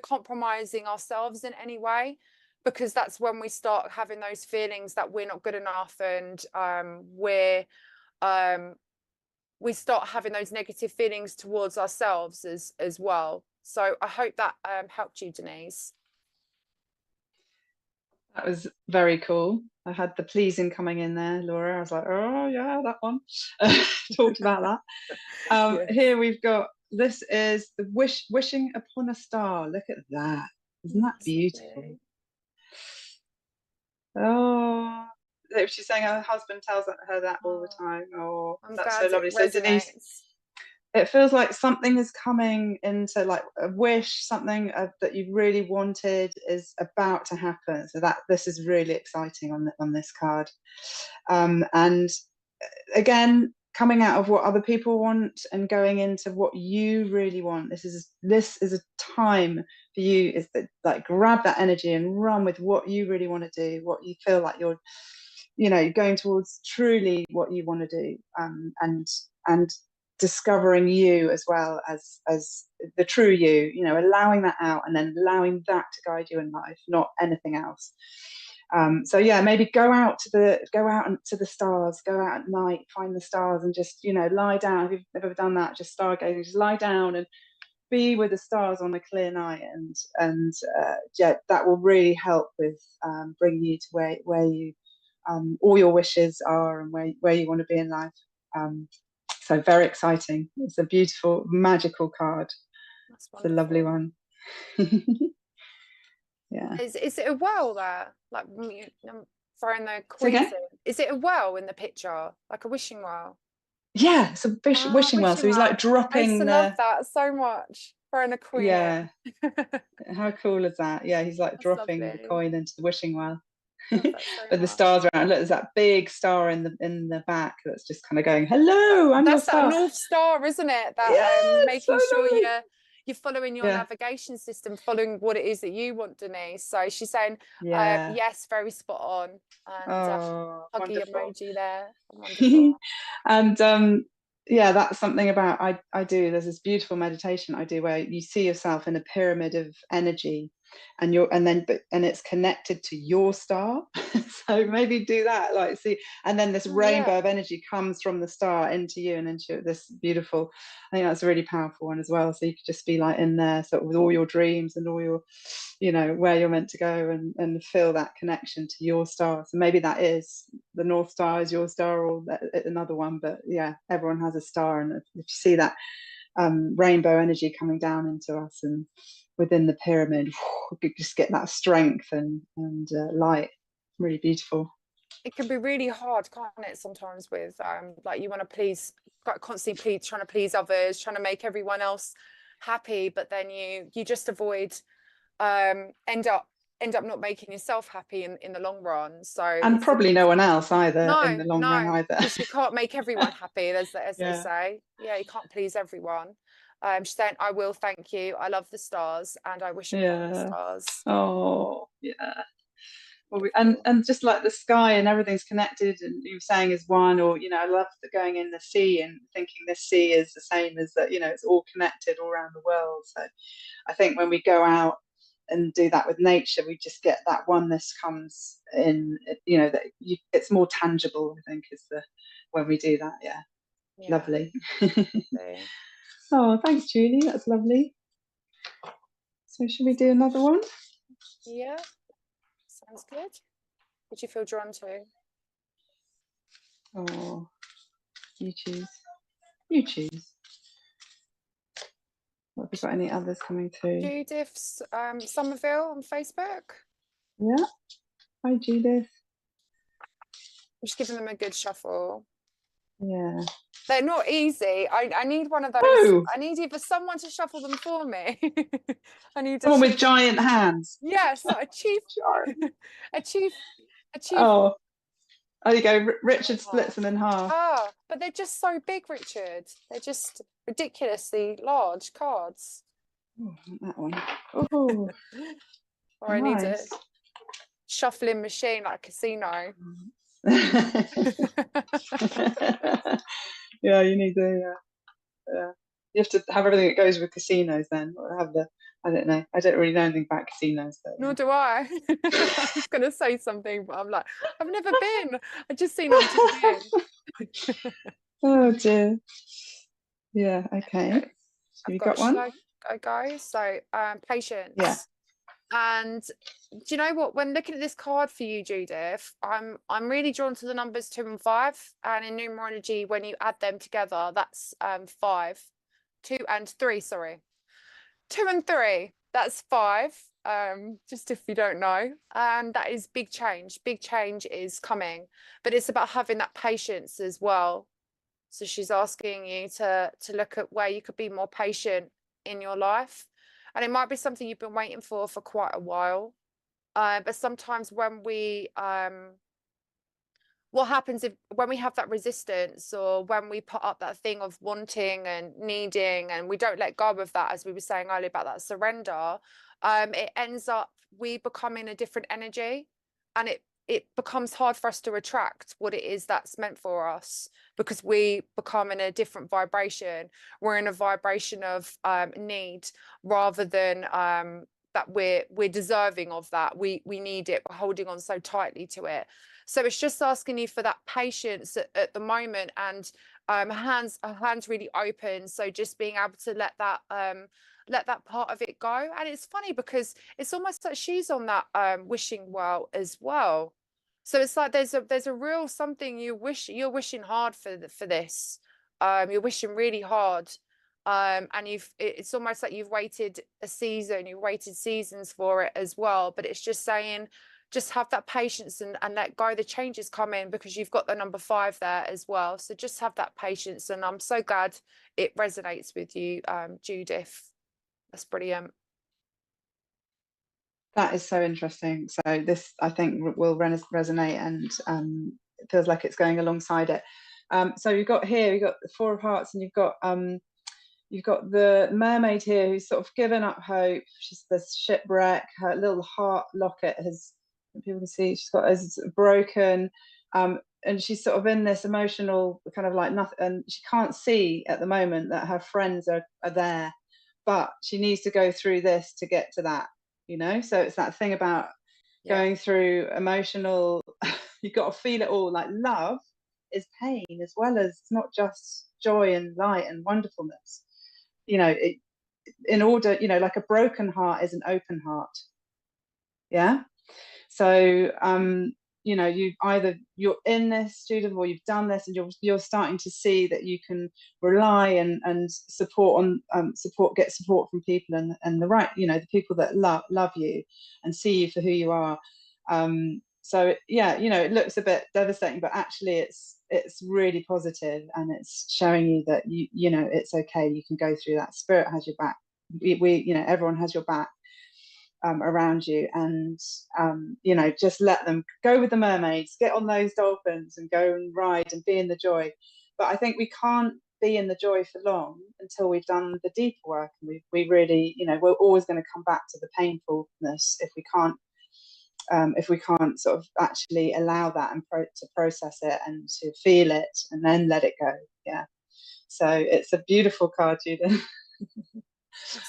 compromising ourselves in any way, because that's when we start having those feelings that we're not good enough, and we start having those negative feelings towards ourselves as well. So I hope that helped you, Denise. That was very cool. I had the pleasing coming in there, Laura. I was like, oh yeah, that one. Talked about that. Here we've got, this is the wishing upon a star. Look at that. Isn't that beautiful? Oh, she's saying her husband tells her that all the time. Oh, I'm that's glad so lovely. it So Denise, resonates. it feels like something is coming into, like a wish, something that you really wanted is about to happen. So that this is really exciting on this card. And again, coming out of what other people want and going into what you really want. This is a time for you, is that, like, grab that energy and run with what you really want to do, what you feel like you're, you know, going towards truly what you want to do, and discovering you as well as the true you, you know, allowing that out and then allowing that to guide you in life, not anything else. So yeah, maybe go out into the stars, go out at night, find the stars, and just, you know, lie down. If you've ever done that, just stargazing, just lie down and be with the stars on a clear night, and yeah, that will really help with bringing you to where you all your wishes are and where you want to be in life. So very exciting. It's a beautiful, magical card. That's It's a lovely one. Yeah. Is it a well there? Like, throwing the coins in. Is it a well in the picture? Like a wishing well? Yeah, it's a wishing well. So he's like dropping. I used to love that so much. Throwing a coin in. How cool is that? Yeah, he's like That's dropping lovely. the coin into the wishing well. So With the stars around. Look, there's that big star in the back that's just kind of going, hello, I'm your star. That's that North Star, isn't it? That yeah, making so sure nice. you're following your navigation system, following what it is that you want, Denise. So she's saying, yes, very spot on. And huggy emoji there. Wonderful. And yeah, that's something about I do. There's this beautiful meditation I do where you see yourself in a pyramid of energy, and it's connected to your star. So maybe do that, like, see, and then this rainbow of energy comes from the star into you and into this beautiful. I think that's a really powerful one as well. So you could just be like in there, sort of with all your dreams and all your, you know, where you're meant to go, and feel that connection to your star. So maybe that is the North Star is your star, or another one. But yeah, everyone has a star, and if you see that rainbow energy coming down into us and within the pyramid, we could just get that strength and light. Really beautiful. It can be really hard, can't it, sometimes, with like, you want to please, constantly trying to please others, trying to make everyone else happy, but then you just avoid end up not making yourself happy in the long run. So, and probably no one else either in the long run either, because you can't make everyone happy, as they say. Yeah, you can't please everyone. She's saying, I will, thank you, I love the stars, and I wish upon the stars. Oh yeah. Well, and just like the sky and everything's connected, and you were saying is one, or, you know, I love going in the sea and thinking this sea is the same as that, you know, it's all connected all around the world. So I think when we go out and do that with nature, we just get that oneness comes in, you know, that it's more tangible, I think, is when we do that. Yeah. Lovely. Oh, thanks, Julie, that's lovely. So should we do another one? Yeah, sounds good. Would you feel drawn to? Oh, you choose. Have we got any others coming through? Judith's Somerville on Facebook. Yeah. Hi, Judith. I'm just giving them a good shuffle. Yeah. They're not easy. I need one of those. Oh. I need either someone to shuffle them for me. I need someone with giant hands. Yes, a chief. a chief. Oh, there you go. Richard splits them in half. Ah, but they're just so big, Richard. They're just ridiculously large cards. Oh, that one. Oh. Or I need a shuffling machine, like a casino. Yeah, you need you have to have everything that goes with casinos then, or have I don't know. I don't really know anything about casinos. But, nor do I. I was going to say something, but I'm like, I've never been. I've just seen on TV. Oh dear. Yeah. Okay. So you got one? I go. So patience. Yeah. And do you know what? When looking at this card for you, Judith, I'm really drawn to the numbers 2 and 5. And in numerology, when you add them together, that's 5. 2 and 3. Sorry, 2 and 3. That's 5. just if you don't know. And that is big change. Big change is coming, but it's about having that patience as well. So she's asking you to look at where you could be more patient in your life. And it might be something you've been waiting for quite a while. But sometimes when we, what happens when we have that resistance, or when we put up that thing of wanting and needing, and we don't let go of that, as we were saying earlier about that surrender, it ends up, we become in a different energy, and it becomes hard for us to attract what it is that's meant for us, because we become in a different vibration. We're in a vibration of need, rather than that we're deserving of that. We need it. We're holding on so tightly to it. So it's just asking you for that patience at the moment, and hands really open. So just being able to let that part of it go. And it's funny because it's almost like she's on that wishing well as well. So it's like there's a real something you're wishing hard for this. You're wishing really hard. And it's almost like you've waited a season, you've waited seasons for it as well. But it's just saying, just have that patience and let go. The changes come in because you've got the number 5 there as well. So just have that patience. And I'm so glad it resonates with you, Judith. That's brilliant. That is so interesting. So this, I think, will resonate, and it feels like it's going alongside it. So you've got the 4 of Hearts, and you've got the mermaid here who's sort of given up hope. She's this shipwreck. Her little heart locket has, people can see, she's got is broken, and she's sort of in this emotional kind of like nothing, and she can't see at the moment that her friends are there, but she needs to go through this to get to that, you know. So it's that thing about going through emotional you've got to feel it all. Like, love is pain as well, as it's not just joy and light and wonderfulness, you know. In order, you know, like a broken heart is an open heart. Yeah. So you know, you're in this, Judith, or you've done this, and you're starting to see that you can rely and get support from people, and the right, you know, the people that love you and see you for who you are. So yeah, you know, it looks a bit devastating, but actually it's really positive, and it's showing you that you know, it's okay. You can go through that. Spirit has your back. We you know, everyone has your back around you, and you know, just let them go with the mermaids, get on those dolphins and go and ride and be in the joy. But I think we can't be in the joy for long until we've done the deeper work, and we really, you know, we're always going to come back to the painfulness if we can't sort of actually allow that and to process it and to feel it and then let it go. Yeah. So it's a beautiful card, Judith.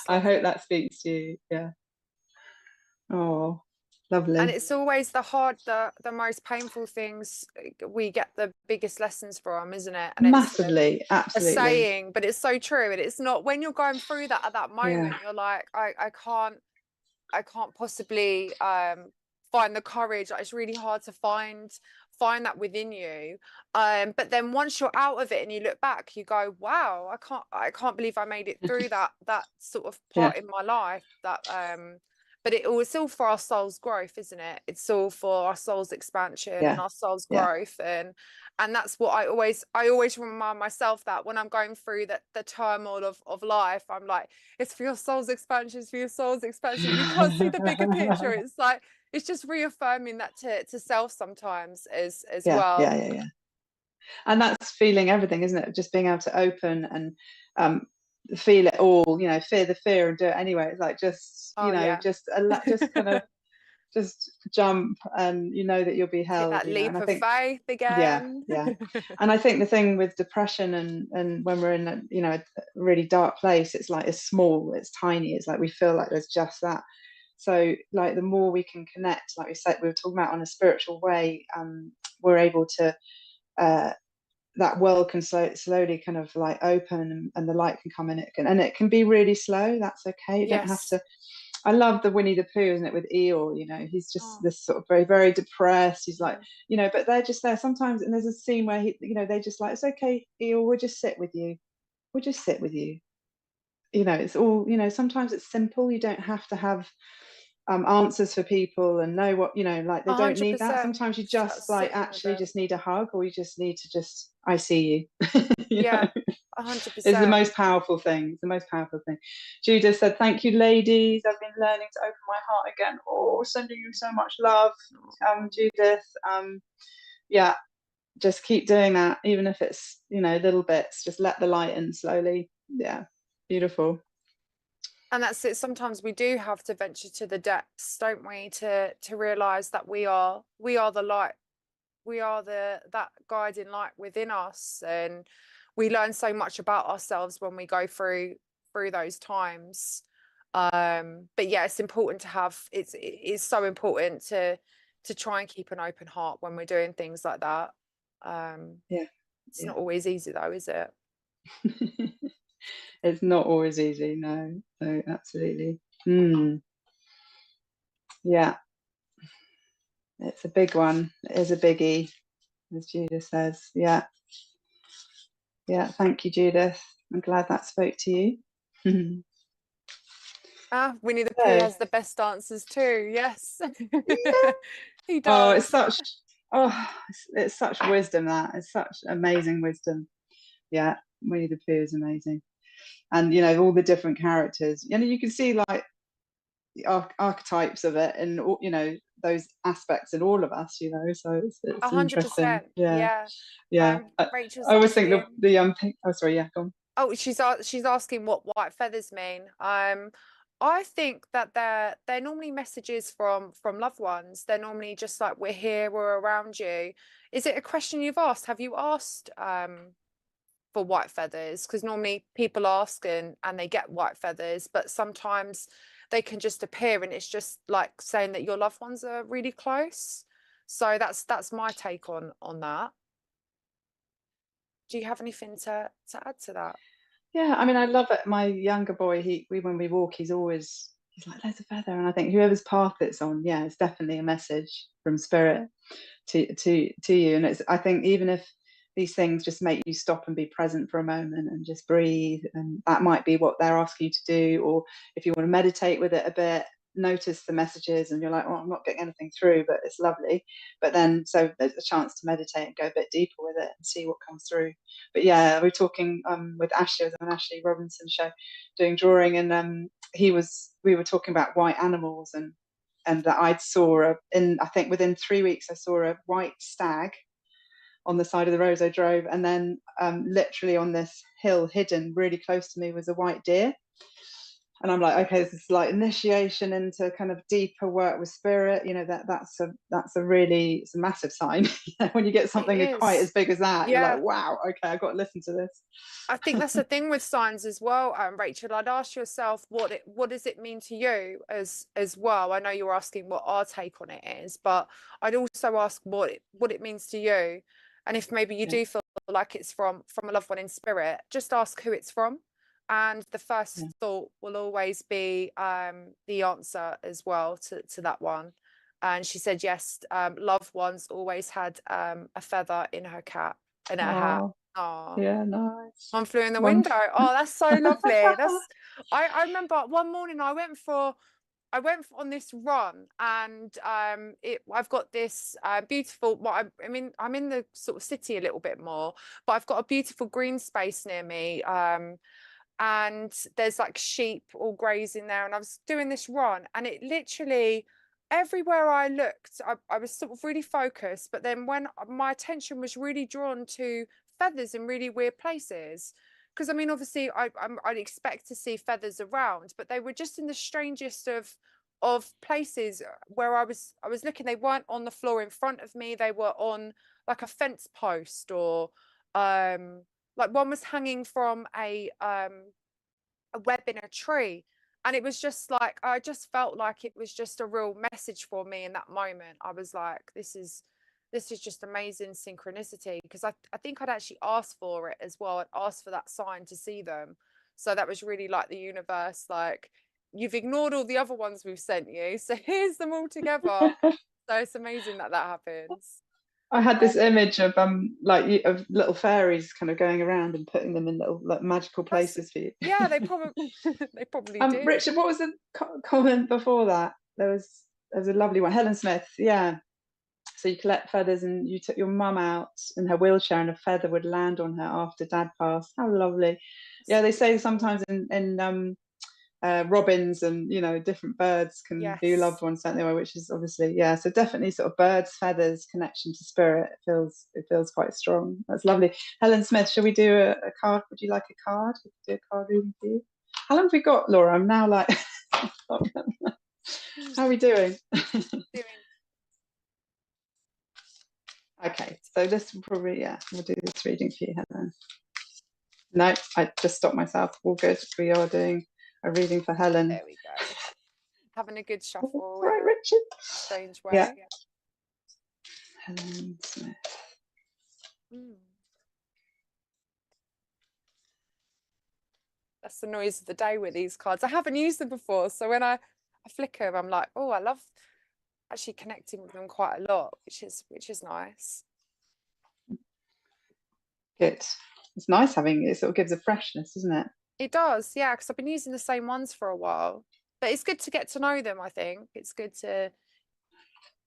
I hope that speaks to you. Yeah. Oh, lovely. And it's always the most painful things we get the biggest lessons from, isn't it? And massively, it's absolutely. a saying, but it's so true. And it's not, when you're going through that at that moment, you're like, I can't possibly find the courage. It's really hard to find that within you. But then once you're out of it and you look back, you go, wow, I can't believe I made it through that sort of part in my life. But it's all for our soul's growth, isn't it? It's all for our soul's expansion and our soul's growth. And that's what I always remind myself, that when I'm going through the turmoil of life, I'm like, it's for your soul's expansion, it's for your soul's expansion. You can't see the bigger picture. It's like, it's just reaffirming that to self sometimes as well. Yeah. And that's feeling everything, isn't it? Just being able to open and feel it all, you know, fear the fear and do it anyway. It's like, just, you know, just kind of just jump, and you know that you'll be held. That leap of faith again. Yeah. And I think the thing with depression and when we're in a, you know, a really dark place, it's like, it's small, it's tiny, it's like we feel like there's just that. So like, the more we can connect, like we said, we were talking about, on a spiritual way, we're able to that world can slowly kind of like open, and the light can come in. It can be really slow. That's okay. You don't have to. I love the Winnie the Pooh, isn't it, with Eeyore? You know, he's just this sort of very, very depressed. He's like, you know, but they're just there sometimes. And there's a scene where you know, they just like, it's okay, Eeyore, we'll just sit with you. We'll just sit with you. You know, it's all, you know, sometimes it's simple. You don't have to have answers for people and know what, you know, like they don't need that. 100%. Sometimes you just like Sitting with actually them. just need a hug, or you just need to just, I see you. You Yeah, know? 100%. It's the most powerful thing. It's the most powerful thing. Judith said, thank you, ladies. I've been learning to open my heart again. Oh, sending you so much love, Judith. Yeah, just keep doing that, even if it's, you know, little bits. Just let the light in slowly. Yeah, beautiful. And that's it. Sometimes we do have to venture to the depths, don't we, to realize that we are the light. We are that guiding light within us, and we learn so much about ourselves when we go through those times. But yeah, it's important to have, it's so important to try and keep an open heart when we're doing things like that. It's not always easy though, is it? It's not always easy. No, absolutely. Yeah, it's a big one. It is a biggie, as Judith says. Yeah, thank you, Judith. I'm glad that spoke to you. Winnie the Pooh has the best answers too. Yes. Yeah. He does. It's such wisdom. That is such amazing wisdom. Yeah, Winnie the Pooh is amazing. And you know, all the different characters, you know, you can see like the archetypes of it, and you know, those aspects in all of us, you know, so it's 100%. Yeah. Rachel's I always think asking, the oh sorry, yeah, go on. Oh, she's asking what white feathers mean. I think that they're normally messages from loved ones. They're normally just like, we're here, we're around you. Is it a question you've asked? Have you asked for white feathers? Because normally people ask and they get white feathers, but sometimes they can just appear, and it's just like saying that your loved ones are really close. So that's my take on that. Do you have anything to add to that? Yeah, I mean, I love it. My younger boy, when we walk, he's like, there's a feather. And I think whoever's path it's on, yeah, it's definitely a message from spirit to you. And I think even if these things just make you stop and be present for a moment and just breathe, and that might be what they're asking you to do. Or if you want to meditate with it a bit, notice the messages, and you're like, oh, I'm not getting anything through, but it's lovely. But then, so there's a chance to meditate and go a bit deeper with it and see what comes through. But yeah, we're talking with Ashley, I was on Ashley Robinson show doing drawing, and we were talking about white animals, and that I saw I think within 3 weeks I saw a white stag on the side of the road as I drove, and then literally on this hill hidden really close to me was a white deer. And I'm like, okay, this is like initiation into kind of deeper work with spirit. You know, that's a really, it's a massive sign. When you get something quite as big as that, you're like, wow, okay, I've got to listen to this. I think that's the thing with signs as well, Rachel. I'd ask yourself, what does it mean to you as well? I know you're asking what our take on it is, but I'd also ask what it means to you. And if maybe you do feel like it's from a loved one in spirit, just ask who it's from. And the first thought will always be the answer as well to that one. And she said, yes, loved ones always had a feather in her cap, in her hat. Oh, yeah, nice. One flew in the window. Oh, that's so lovely. I remember one morning I went on this run, and I've got this beautiful, I'm in the sort of city a little bit more, but I've got a beautiful green space near me, and there's like sheep all grazing there, and I was doing this run, and it literally, everywhere I looked, I was sort of really focused, but then when my attention was really drawn to feathers in really weird places, because I mean, obviously I'd expect to see feathers around, but they were just in the strangest of places where I was looking. They weren't on the floor in front of me, they were on like a fence post, or like one was hanging from a web in a tree, and it was just like, I just felt like it was just a real message for me in that moment. I was like, this is just amazing synchronicity, because I think I'd actually asked for it as well. I'd asked for that sign to see them, so that was really like the universe, like, you've ignored all the other ones we've sent you, so here's them all together. So it's amazing that happens. I had this image of of little fairies kind of going around and putting them in little like magical places for you. Yeah, they probably do. Richard, what was the comment before that? there's a lovely one, Helen Smith, yeah. So you collect feathers, and you took your mum out in her wheelchair, and a feather would land on her after Dad passed. How lovely! Yeah, they say sometimes in robins and, you know, different birds can do loved ones, don't they? Which is obviously, yeah. So definitely, sort of birds, feathers, connection to spirit. It feels quite strong. That's lovely. Helen Smith, shall we do a card? Would you like a card? We could do a card reading for you. How long have we got, Laura? I'm now like, how are we doing? Okay, so this will probably, yeah, we'll do this reading for you, Helen. No, I just stopped myself. All good. We are doing a reading for Helen. There we go. Having a good shuffle. Right, Richard. Strange way. Yeah. Helen Smith. That's the noise of the day with these cards. I haven't used them before, so when I flick them, I'm like, oh, I love actually connecting with them quite a lot, which is nice. Good. It's nice having it. Sort of gives a freshness, doesn't it? It does, yeah, because I've been using the same ones for a while, but it's good to get to know them. I think it's good to.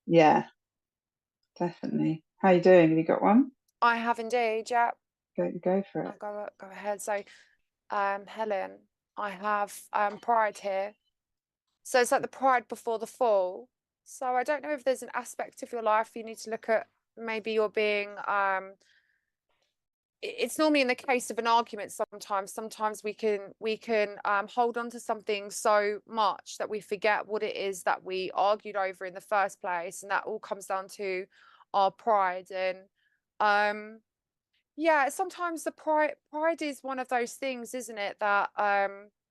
Yeah, definitely. How are you doing? Have you got one? I have indeed. Yeah. Go for it. I'll go ahead. So, Helen, I have pride here. So it's like the pride before the fall. So I don't know if there's an aspect of your life you need to look at. Maybe you're being it's normally in the case of an argument. Sometimes we can hold on to something so much that we forget what it is that we argued over in the first place, and that all comes down to our pride. And yeah, sometimes the pride is one of those things, isn't it, that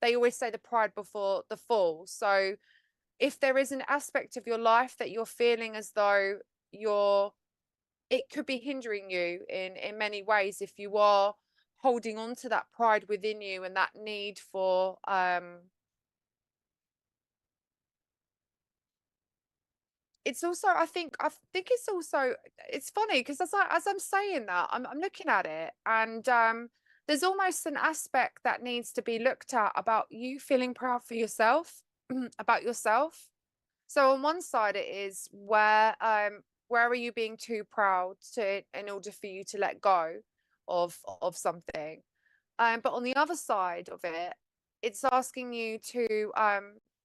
they always say the pride before the fall. So if there is an aspect of your life that you're feeling as though it could be hindering you in many ways, if you are holding on to that pride within you and that need for it's also, I think it's also, it's funny because as I'm saying that, I'm looking at it, and there's almost an aspect that needs to be looked at about you feeling proud for yourself, about yourself. So on one side it is where are you being too proud in order for you to let go of something, but on the other side of it, it's asking you to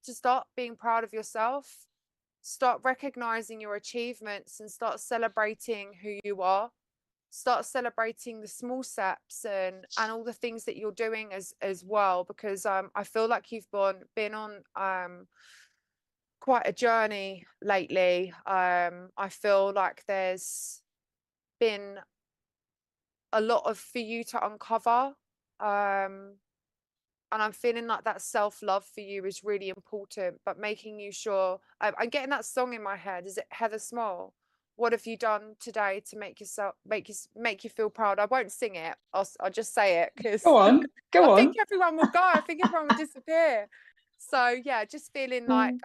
start being proud of yourself, start recognizing your achievements, and start celebrating who you are. Start celebrating the small steps and all the things that you're doing as well, because I feel like you've been on quite a journey lately. I feel like there's been a lot for you to uncover, and I'm feeling like that self-love for you is really important, but making you sure. I'm getting that song in my head. Is it Heather Small? What have you done today to make you feel proud? I won't sing it. I'll just say it, because Go on. I think everyone will go. I think everyone will disappear. So yeah, just feeling like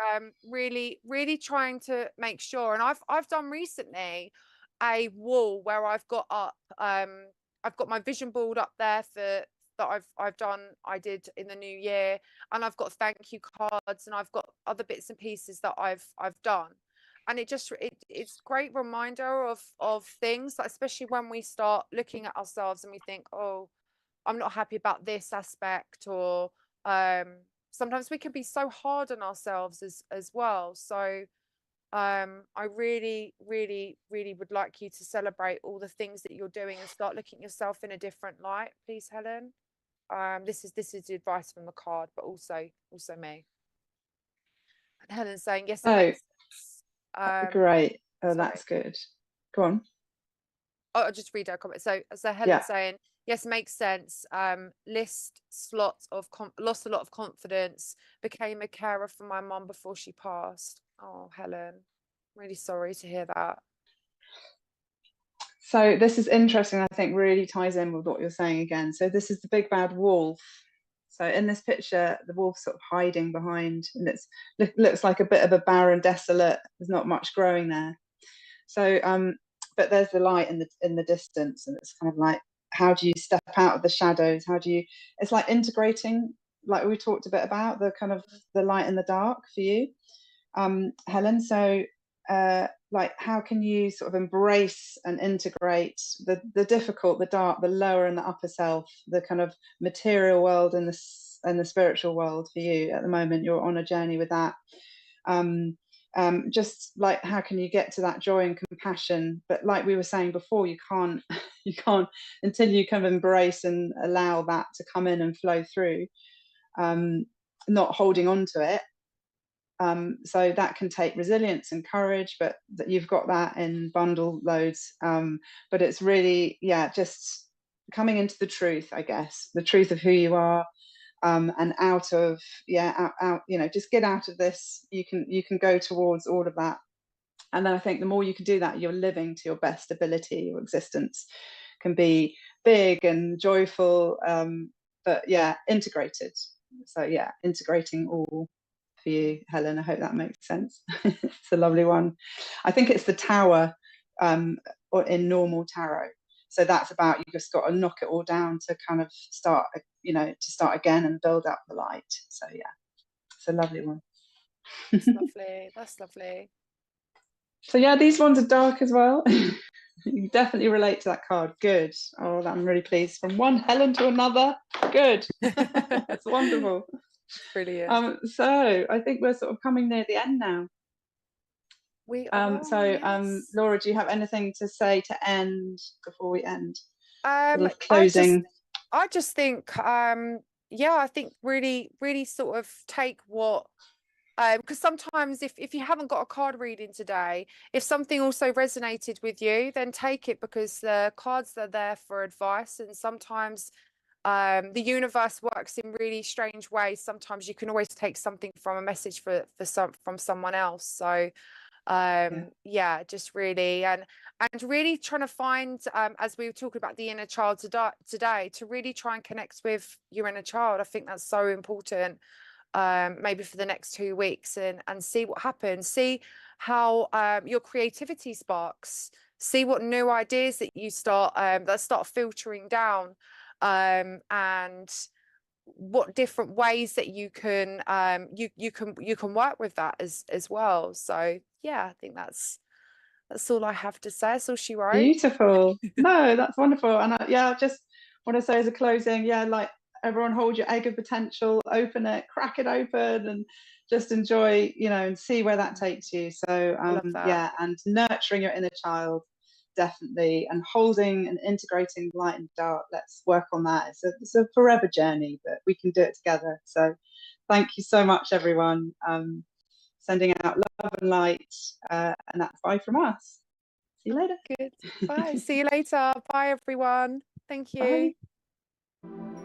really, really trying to make sure. And I've done recently a wall where I've got up I've got my vision board up there that I did in the new year, and I've got thank you cards, and I've got other bits and pieces that I've done. And it's great reminder of things, like, especially when we start looking at ourselves and we think, oh, I'm not happy about this aspect, or sometimes we can be so hard on ourselves as well. So I really, really, really would like you to celebrate all the things that you're doing and start looking at yourself in a different light, please, Helen. This is the advice from the card, but also me. And Helen's saying, yes, it makes sense. Great. Oh, sorry. That's good. Go on. Oh, I'll just read her comment. So Helen's saying, yes, makes sense. Lost a lot of confidence, became a carer for my mum before she passed. Oh, Helen, really sorry to hear that. So this is interesting. I think really ties in with what you're saying again. So this is the big bad wolf. So in this picture, the wolf's sort of hiding behind, and it looks like a bit of a barren, desolate. There's not much growing there. So but there's the light in the distance, and it's kind of like, how do you step out of the shadows? It's like integrating, like we talked a bit about, the kind of the light and the dark for you. Helen. So like, how can you sort of embrace and integrate the difficult, the dark, the lower and the upper self, the kind of material world and the spiritual world for you at the moment? You're on a journey with that. Just like, how can you get to that joy and compassion? But like we were saying before, you can't until you kind of embrace and allow that to come in and flow through, not holding on to it. So that can take resilience and courage, but that you've got that in bundle loads. But it's really, yeah, just coming into the truth, I guess, the truth of who you are, and out of, out, just get out of this. You can go towards all of that. And then I think the more you can do that, you're living to your best ability. Your existence can be big and joyful, but yeah, integrated. So yeah, integrating all for you, Helen. I hope that makes sense. It's a lovely one. I think it's the tower, or in normal tarot. So that's about, you just got to knock it all down to kind of start, to start again and build up the light. So yeah, it's a lovely one. That's lovely. That's lovely. So yeah, these ones are dark as well. You definitely relate to that card. Good. Oh, I'm really pleased. From one Helen to another. Good. That's wonderful. Brilliant. So I think we're sort of coming near the end now. We are. Yes. Laura, do you have anything to say to end before we end? Closing. I just think, I think really sort of take what, because sometimes if you haven't got a card reading today, if something also resonated with you, then take it, because the cards are there for advice, and sometimes the universe works in really strange ways. Sometimes you can always take something from a message from someone else. So just really and really trying to find, as we were talking about the inner child today, to really try and connect with your inner child. I think that's so important, maybe for the next 2 weeks, and see what happens, see how your creativity sparks, see what new ideas that you start filtering down, and what different ways that you can you can work with that as well. So yeah, I think that's all I have to say. That's all she wrote. Beautiful. No, that's wonderful. And I just want to say as a closing, like, everyone hold your egg of potential, open it, crack it open, and just enjoy, and see where that takes you. So and nurturing your inner child, definitely, and holding and integrating light and dark. Let's work on that. It's a forever journey, but we can do it together. So thank you so much, everyone. Sending out love and light, and that's bye from us. See you later. Good. Bye. See you later. Bye, everyone. Thank you. Bye.